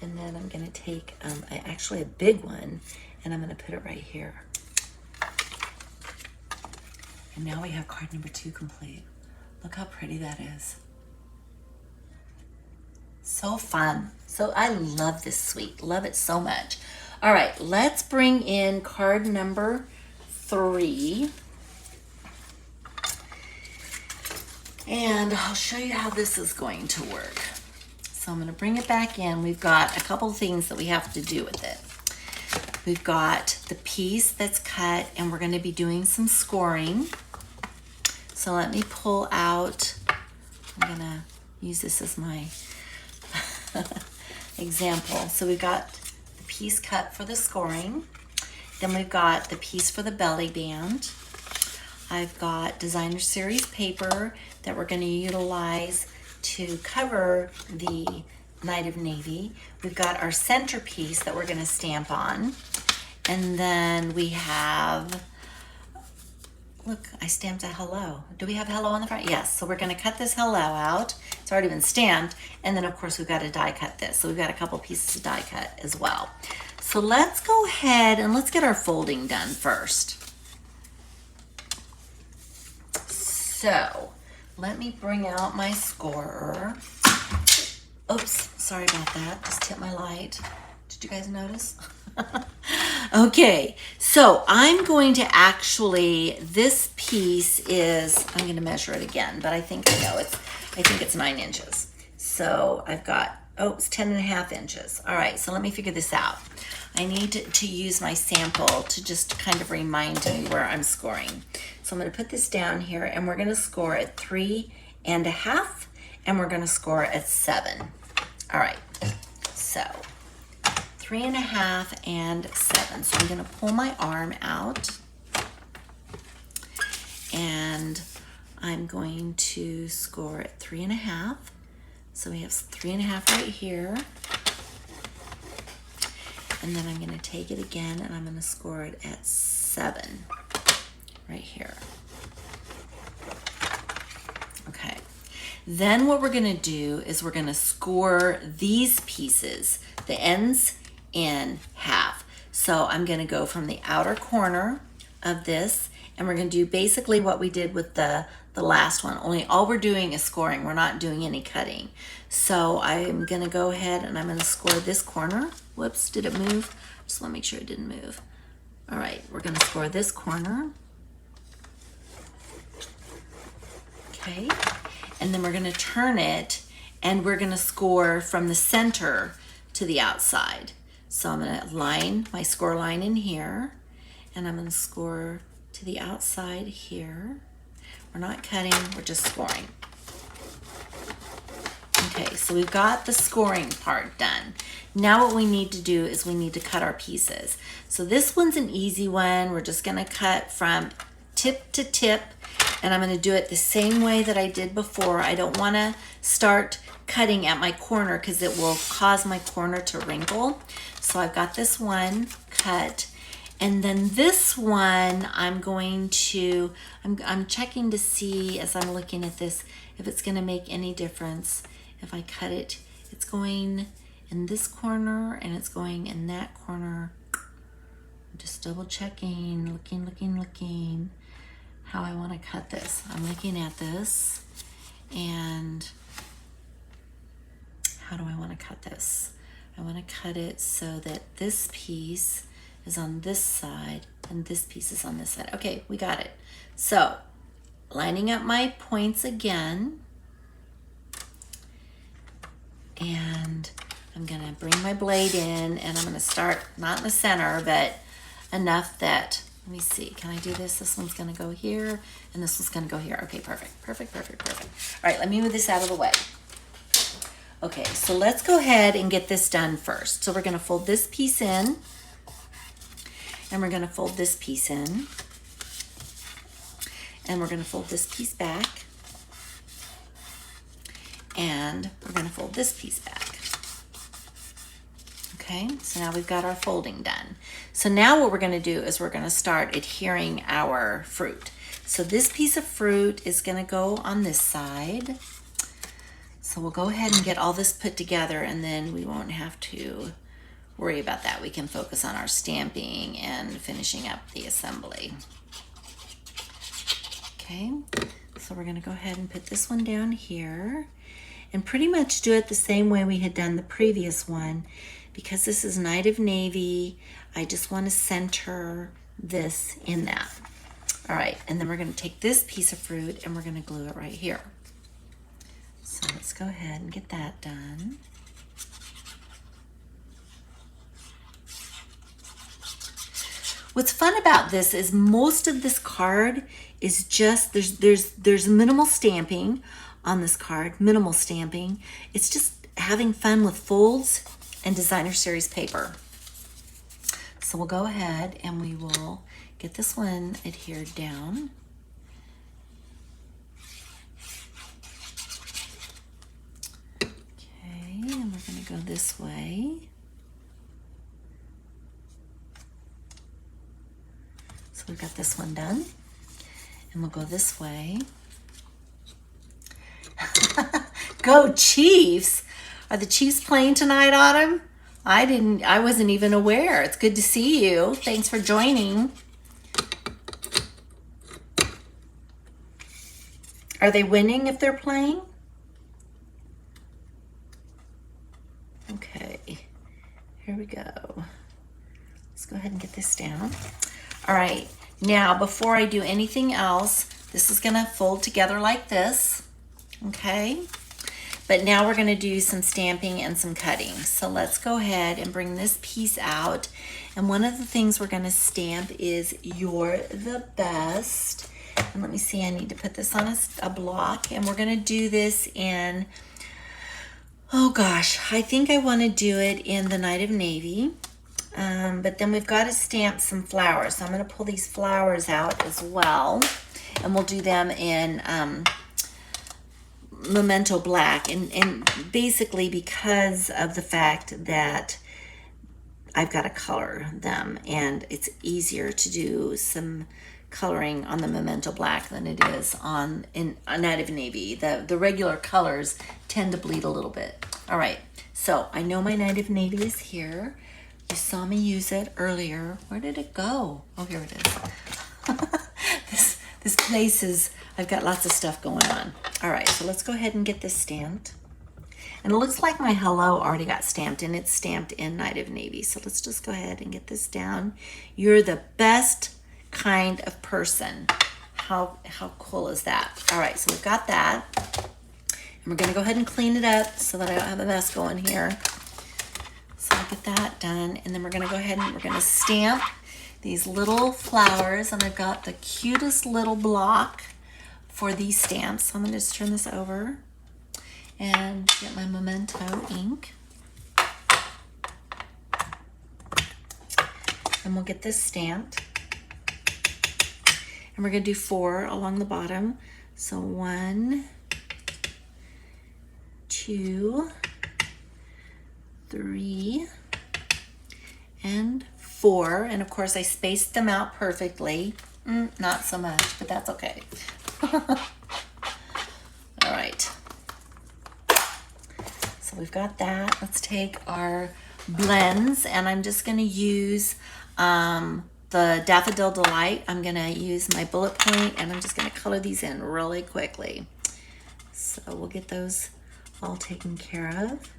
And then I'm gonna take actually a big one, and I'm gonna put it right here. And now we have card number 2 complete. Look how pretty that is. So fun. So I love this suite. Love it so much. All right, let's bring in card number 3. And I'll show you how this is going to work. So I'm going to bring it back in. We've got a couple of things that we have to do with it. We've got the piece that's cut, and we're going to be doing some scoring. So let me pull out, I'm going to use this as my example. So we've got the piece cut for the scoring. Then we've got the piece for the belly band. I've got designer series paper that we're going to utilize to cover the Night of Navy. We've got our centerpiece that we're going to stamp on. And then we have, look, I stamped a hello. Do we have hello on the front? Yes. So we're going to cut this hello out. It's already been stamped. And then of course we've got to die cut this. So we've got a couple pieces of die cut as well. So let's go ahead and let's get our folding done first. So let me bring out my scorer. Oops, sorry about that. Just hit my light. Did you guys notice? Okay, so I'm going to actually, this piece is, I'm going to measure it again, but I think I know I think it's 9 inches. So I've got, oh, it's 10.5 inches. All right, so let me figure this out. I need to use my sample to just kind of remind me where I'm scoring. So I'm going to put this down here, and we're going to score at 3.5, and we're going to score at 7. All right, so 3.5 and 7. So I'm going to pull my arm out, and I'm going to score at 3.5. So we have 3.5 right here. And then I'm going to take it again, and I'm going to score it at 7 right here. Okay. Then what we're going to do is we're going to score these pieces, the ends, in half. So I'm going to go from the outer corner of this, and we're going to do basically what we did with the last one, only all we're doing is scoring. We're not doing any cutting. So I'm going to go ahead and I'm going to score this corner. Whoops, did it move? Just want to make sure it didn't move. All right, we're gonna score this corner. Okay, and then we're gonna turn it and we're gonna score from the center to the outside. So I'm gonna line my score line in here and I'm gonna score to the outside here. We're not cutting, we're just scoring. Okay, so we've got the scoring part done. Now what we need to do is we need to cut our pieces. So this one's an easy one. We're just gonna cut from tip to tip, and I'm gonna do it the same way that I did before. I don't wanna start cutting at my corner because it will cause my corner to wrinkle. So I've got this one cut, and then this one I'm going to, I'm checking to see as I'm looking at this if it's gonna make any difference. If I cut it, it's going in this corner and it's going in that corner. I'm just double checking, looking how I want to cut this. I'm looking at this and how do I want to cut this? I want to cut it so that this piece is on this side and this piece is on this side. Okay, we got it. So lining up my points again, and I'm gonna bring my blade in and I'm gonna start, not in the center, but enough that, let me see, can I do this? This one's gonna go here and this one's gonna go here. Okay, perfect. All right, let me move this out of the way. Okay, so let's go ahead and get this done first. So we're gonna fold this piece in and we're gonna fold this piece in and we're gonna fold this piece back and we're gonna fold this piece back. Okay, so now we've got our folding done. So now what we're gonna do is we're gonna start adhering our fruit. So this piece of fruit is gonna go on this side. So we'll go ahead and get all this put together and then we won't have to worry about that. We can focus on our stamping and finishing up the assembly. Okay, so we're gonna go ahead and put this one down here and pretty much do it the same way we had done the previous one. Because this is Night of Navy, I just want to center this in that. All right, and then we're going to take this piece of fruit and we're going to glue it right here. So let's go ahead and get that done. What's fun about this is most of this card is just, there's minimal stamping on this card, minimal stamping. It's just having fun with folds and designer series paper. So we'll go ahead and we will get this one adhered down. Okay, and we're gonna go this way. So we've got this one done and we'll go this way. Go Chiefs! Are the Chiefs playing tonight, Autumn? I wasn't even aware. It's good to see you. Thanks for joining. Are they winning if they're playing? Okay, here we go. Let's go ahead and get this down. All right, now before I do anything else, this is gonna fold together like this, okay? But now we're gonna do some stamping and some cutting. So let's go ahead and bring this piece out. And one of the things we're gonna stamp is "You're the Best." And let me see, I need to put this on a block. And we're gonna do this in, oh gosh, I think I wanna do it in the Night of Navy. But then we've gotta stamp some flowers. So I'm gonna pull these flowers out as well. And we'll do them in, Memento Black, and basically because of the fact that I've got to color them and it's easier to do some coloring on the Memento Black than it is on Night of Navy. The regular colors tend to bleed a little bit. All right, so I know my Night of Navy is here. You saw me use it earlier. Where did it go? Oh, here it is. This place is, I've got lots of stuff going on. All right, so let's go ahead and get this stamped. And it looks like my hello already got stamped, and it's stamped in Night of Navy. So let's just go ahead and get this down. You're the best kind of person. How cool is that? All right, so we've got that. And we're gonna go ahead and clean it up so that I don't have a mess going here. So I'll get that done. And then we're gonna go ahead and we're gonna stamp these little flowers. And I've got the cutest little block for these stamps. So I'm gonna just turn this over and get my Memento ink. And we'll get this stamped. And we're gonna do 4 along the bottom. So 1, 2, 3, and 4. And of course I spaced them out perfectly. Not so much, but that's okay. All right. So we've got that. Let's take our blends, and I'm just gonna use the Daffodil Delight. I'm gonna use my bullet point, and I'm just gonna color these in really quickly. So we'll get those all taken care of.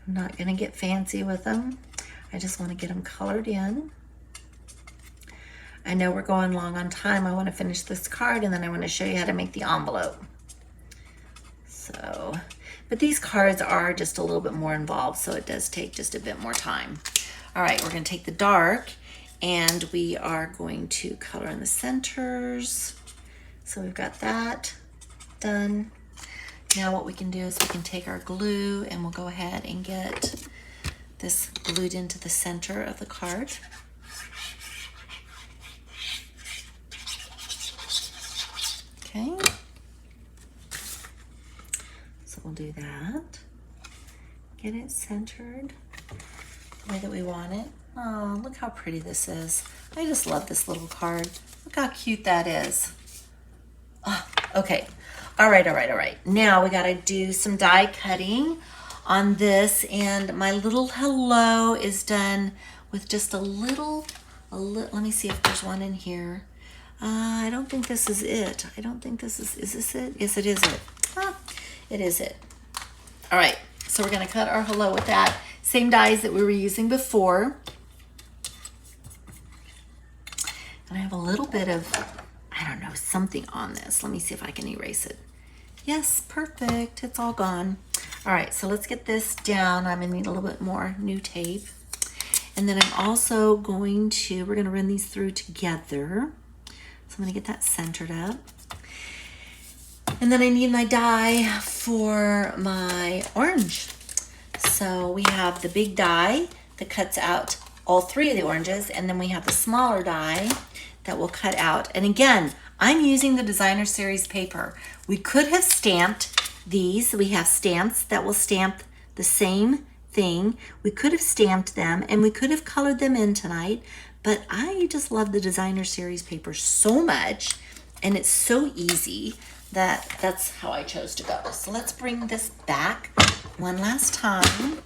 I'm not gonna get fancy with them. I just wanna get them colored in. I know we're going long on time. I wanna finish this card, and then I wanna show you how to make the envelope. So, but these cards are just a little bit more involved, so it does take just a bit more time. All right, we're gonna take the dark, and we are going to color in the centers. So we've got that done. Now what we can do is we can take our glue, and we'll go ahead and get this glued into the center of the card. Okay. So we'll do that. Get it centered the way that we want it. Oh, look how pretty this is. I just love this little card. Look how cute that is. Oh, okay. All right. Now we gotta do some die cutting on this, and my little hello is done with just a little, let me see if there's one in here. I don't think this is it. I don't think this is this it? Yes, it is it. It is it. All right, so we're gonna cut our hello with that. Same dies that we were using before. And I have a little bit of, I don't know, something on this. Let me see if I can erase it. Yes, perfect, it's all gone. All right, so let's get this down. I'm gonna need a little bit more new tape. And then I'm also going to, we're gonna run these through together. So I'm gonna get that centered up. And then I need my die for my orange. So we have the big die that cuts out all 3 of the oranges, and then we have the smaller die that will cut out. And again, I'm using the designer series paper. We could have stamped these. We have stamps that will stamp the same thing. We could have stamped them, and we could have colored them in tonight, but I just love the designer series paper so much, and it's so easy that that's how I chose to go. So let's bring this back one last time.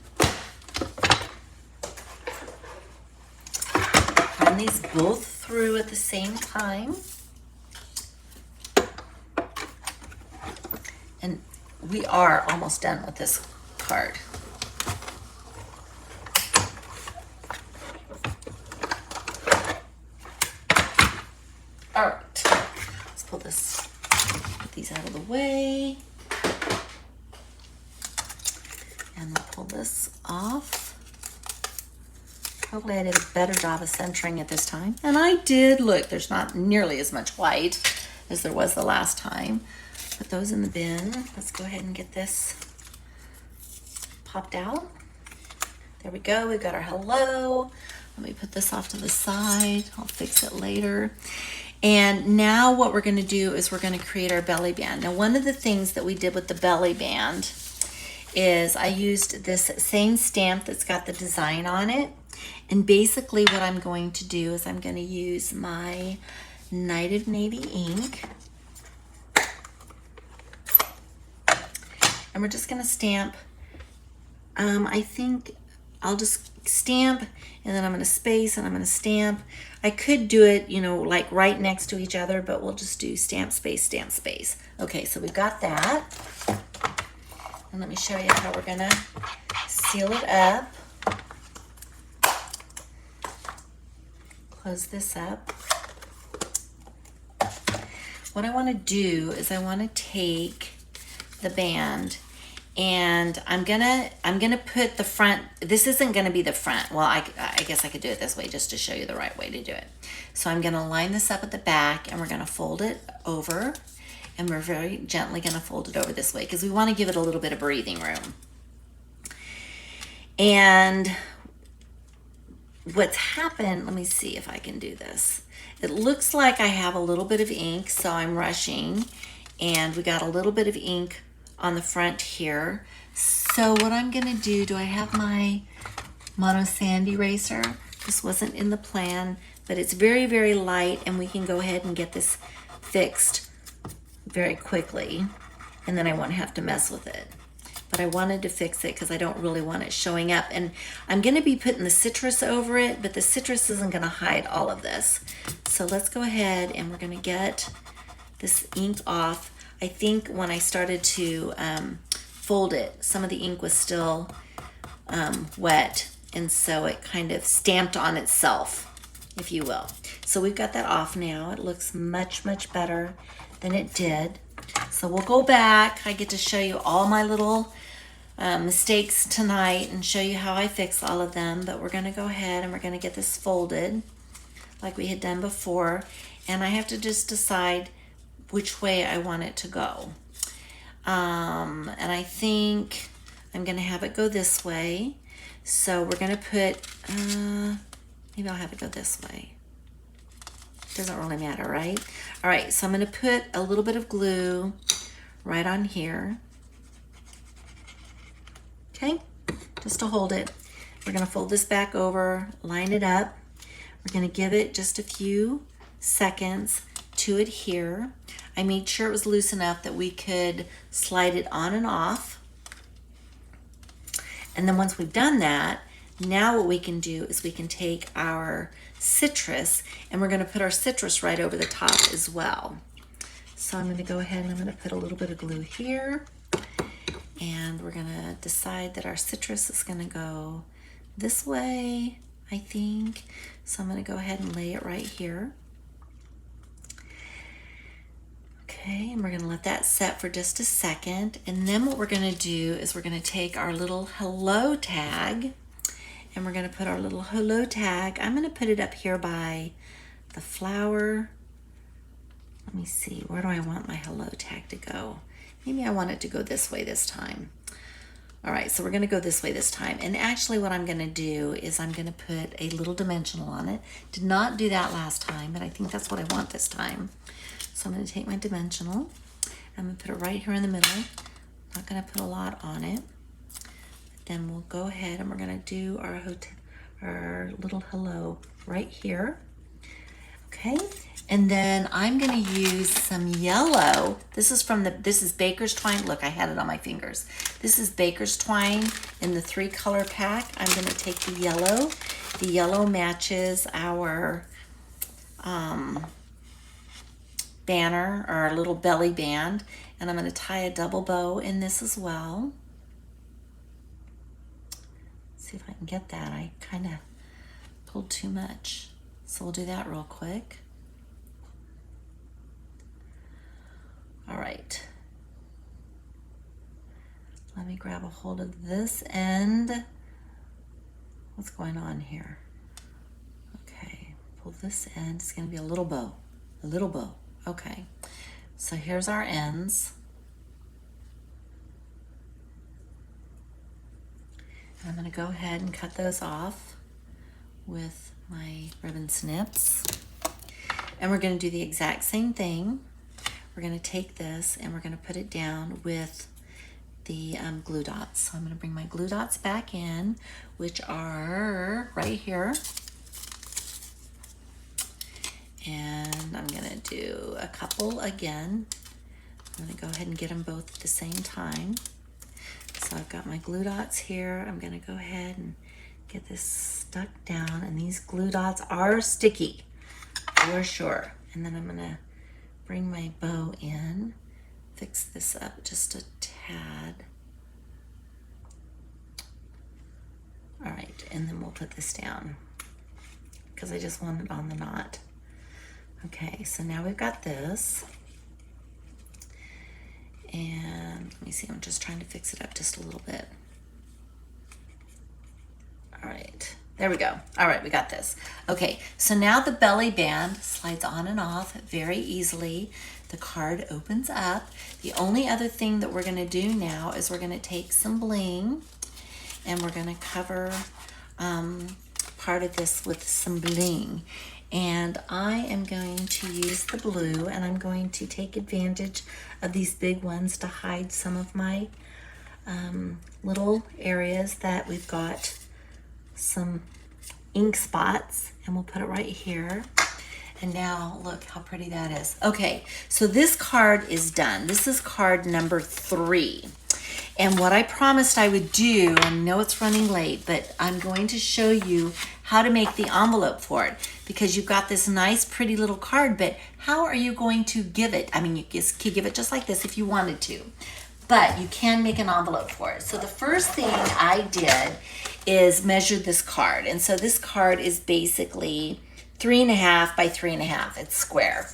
Run these both through at the same time. And we are almost done with this card. All right, let's pull this, get these out of the way. And we'll pull this off. Hopefully I did a better job of centering it this time. And I did. Look, there's not nearly as much white as there was the last time. Put those in the bin. Let's go ahead and get this popped out. There we go. We've got our hello. Let me put this off to the side. I'll fix it later. And now what we're going to do is we're going to create our belly band. Now, one of the things that we did with the belly band is I used this same stamp that's got the design on it. And basically what I'm going to do is I'm going to use my Night of Navy ink. And we're just going to stamp. I think I'll just stamp, and then I'm going to space, and I'm going to stamp. I could do it, you know, like right next to each other, but we'll just do stamp, space, stamp, space. Okay, so we've got that. And let me show you how we're gonna seal it up. Close this up. What I want to do is I want to take the band and I'm gonna put the front. This isn't gonna be the front. Well, I guess I could do it this way just to show you the right way to do it. So I'm gonna line this up at the back and we're gonna fold it over, and we're very gently gonna fold it over this way because we want to give it a little bit of breathing room. And what's happened, let me see if I can do this. It looks like I have a little bit of ink, so I'm rushing, and we got a little bit of ink on the front here. So what I'm gonna do I have my Mono Sand eraser? This wasn't in the plan, but it's very, very light, and we can go ahead and get this fixed very quickly, and then I won't have to mess with it. But I wanted to fix it because I don't really want it showing up. And I'm gonna be putting the citrus over it, but the citrus isn't gonna hide all of this. So let's go ahead and we're gonna get this ink off. I think when I started to fold it, some of the ink was still wet, and so it kind of stamped on itself, if you will. So we've got that off now. It looks much, much better than it did. So we'll go back. I get to show you all my little mistakes tonight and show you how I fix all of them, but we're gonna go ahead and we're gonna get this folded like we had done before, and I have to just decide which way I want it to go. And I think I'm gonna have it go this way. So we're gonna put, maybe I'll have it go this way. Doesn't really matter, right? All right, so I'm gonna put a little bit of glue right on here. Okay, just to hold it. We're gonna fold this back over, line it up. We're gonna give it just a few seconds to adhere. I made sure it was loose enough that we could slide it on and off. And then once we've done that, now what we can do is we can take our citrus and we're gonna put our citrus right over the top as well. So I'm gonna go ahead and I'm gonna put a little bit of glue here, and we're gonna decide that our citrus is gonna go this way, I think. So I'm gonna go ahead and lay it right here. Okay, and we're gonna let that set for just a second. And then what we're gonna do is we're gonna take our little hello tag and we're gonna put our little hello tag. I'm gonna put it up here by the flower. Let me see, where do I want my hello tag to go? Maybe I want it to go this way this time. All right, so we're gonna go this way this time. And actually what I'm gonna do is I'm gonna put a little dimensional on it. Did not do that last time, but I think that's what I want this time. So I'm gonna take my dimensional. I'm gonna put it right here in the middle. Not gonna put a lot on it. Then we'll go ahead and we're gonna do our little hello right here. Okay, and then I'm gonna use some yellow. This is Baker's Twine. Look, I had it on my fingers. This is Baker's Twine in the 3-color pack. I'm gonna take the yellow. The yellow matches our banner, or our little belly band, and I'm gonna tie a double bow in this as well. Let's see if I can get that. I kind of pulled too much. So we'll do that real quick. All right. Let me grab a hold of this end. What's going on here? Okay, pull this end. It's gonna be a little bow, a little bow. Okay, so here's our ends. I'm gonna go ahead and cut those off with my ribbon snips. And we're gonna do the exact same thing. We're gonna take this and we're gonna put it down with the glue dots. So I'm gonna bring my glue dots back in, which are right here. And I'm gonna do a couple again. I'm gonna go ahead and get them both at the same time. So I've got my glue dots here. I'm gonna go ahead and get this stuck down, and these glue dots are sticky for sure. And then I'm gonna bring my bow in, fix this up just a tad. and then we'll put this down because I just want it on the knot. Okay, so now we've got this. And let me see, I'm just trying to fix it up just a little bit. All right, there we go. All right, we got this. Okay, so now the belly band slides on and off very easily. The card opens up. The only other thing that we're gonna do now is we're gonna take some bling and we're gonna cover part of this with some bling. And I am going to use the blue, and I'm going to take advantage of these big ones to hide some of my little areas that we've got some ink spots, and we'll put it right here. And now look how pretty that is. Okay, so this card is done. This is card number 3. And what I promised I would do, I know it's running late, but I'm going to show you how to make the envelope for it, because you've got this nice pretty little card, but how are you going to give it? I mean, you could give it just like this if you wanted to, but you can make an envelope for it. So the first thing I did is measure this card. And so this card is basically 3.5 by 3.5, it's square.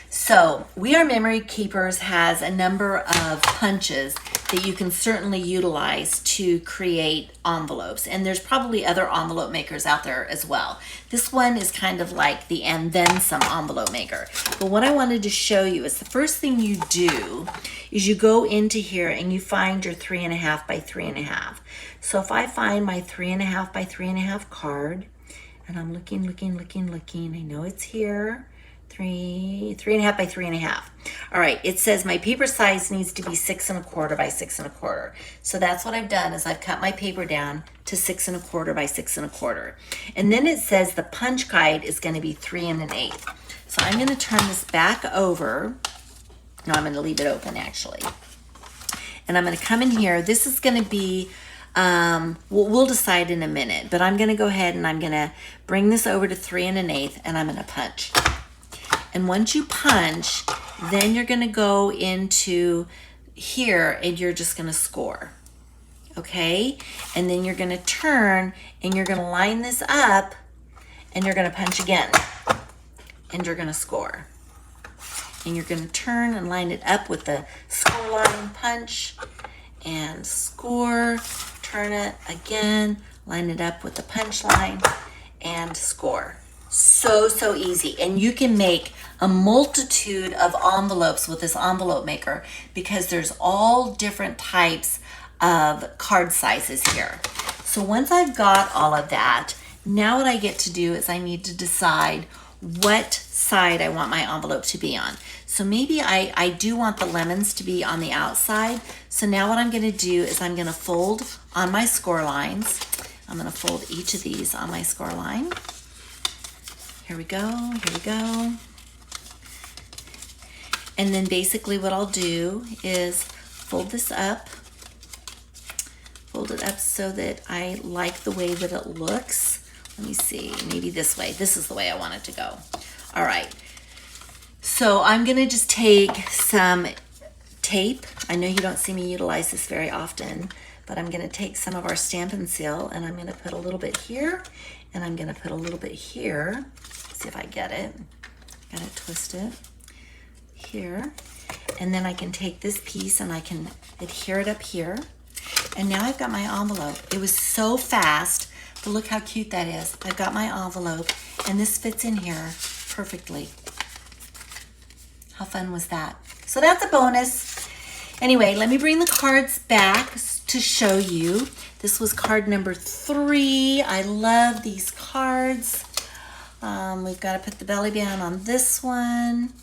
So We Are Memory Keepers has a number of punches that you can certainly utilize to create envelopes. And there's probably other envelope makers out there as well. This one is kind of like the and then some envelope maker. But what I wanted to show you is the first thing you do is you go into here and you find your 3.5 by 3.5. So if I find my 3.5 by 3.5 card, and I'm looking, I know it's here. 3.5 by 3.5. All right, it says my paper size needs to be 6.25 by 6.25. So that's what I've done, is I've cut my paper down to 6.25 by 6.25. And then it says the punch guide is going to be 3 1/8. So I'm going to turn this back over. No, I'm going to leave it open actually. And I'm going to come in here. This is going to be we'll decide in a minute, but I'm going to go ahead and I'm going to bring this over to 3 1/8, and I'm going to punch. And once you punch, then you're going to go into here and you're just going to score. Okay? And then you're going to turn and you're going to line this up and you're going to punch again. And you're going to score. And you're going to turn and line it up with the score line, punch and score. Turn it again, line it up with the punch line and score. So easy. And you can make a multitude of envelopes with this envelope maker because there's all different types of card sizes here. So once I've got all of that, now what I get to do is I need to decide what side I want my envelope to be on. So maybe I do want the lemons to be on the outside. So now what I'm going to do is I'm going to fold on my score lines. I'm going to fold each of these on my score line. Here we go, here we go. And then basically what I'll do is fold this up. Fold it up so that I like the way that it looks. Let me see, maybe this way. This is the way I want it to go. All right. So I'm gonna just take some tape. I know you don't see me utilize this very often, but I'm gonna take some of our Stampin' Seal and I'm gonna put a little bit here and I'm gonna put a little bit here. See if I get it. Gotta twist it here. And then I can take this piece and I can adhere it up here. And now I've got my envelope. It was so fast, but look how cute that is. I've got my envelope and this fits in here perfectly. How fun was that? So that's a bonus. Anyway, let me bring the cards back to show you. This was card number 3. I love these cards. We've got to put the belly band on this one.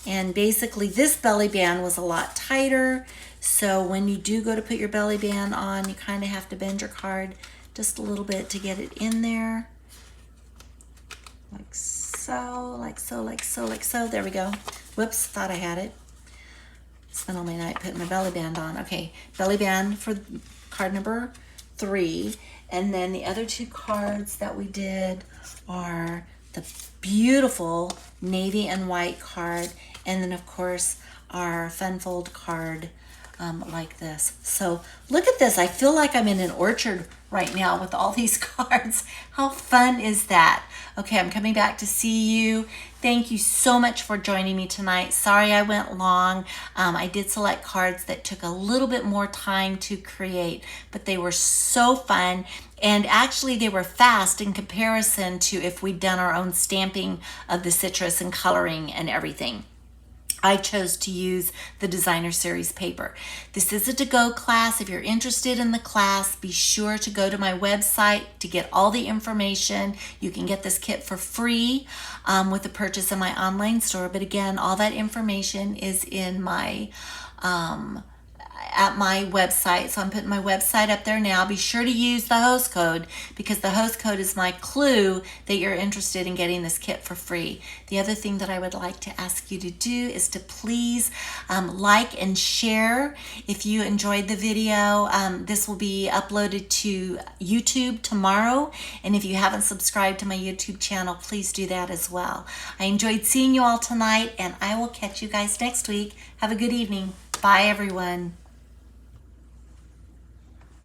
And basically this belly band was a lot tighter. So when you do go to put your belly band on, you kind of have to bend your card just a little bit to get it in there. Like so, like so, like so, like so. There we go. Whoops, thought I had it. Spent all my night putting my belly band on. Okay, belly band for card number 3. And then the other 2 cards that we did are the beautiful navy and white card. And then of course our fun fold card like this. So look at this. I feel like I'm in an orchard right now with all these cards. How fun is that? Okay, I'm coming back to see you. Thank you so much for joining me tonight. Sorry I went long. I did select cards that took a little bit more time to create, but they were so fun. And actually they were fast in comparison to if we'd done our own stamping of the citrus and coloring and everything. I chose to use the Designer Series paper. This is a to-go class. If you're interested in the class, be sure to go to my website to get all the information. You can get this kit for free with the purchase of my online store. But again, all that information is in my at my website. So I'm putting my website up there now. Be sure to use the host code because the host code is my clue that you're interested in getting this kit for free. The other thing that I would like to ask you to do is to please like and share if you enjoyed the video. This will be uploaded to YouTube tomorrow. And if you haven't subscribed to my YouTube channel, please do that as well. I enjoyed seeing you all tonight, and I will catch you guys next week. Have a good evening. Bye, everyone.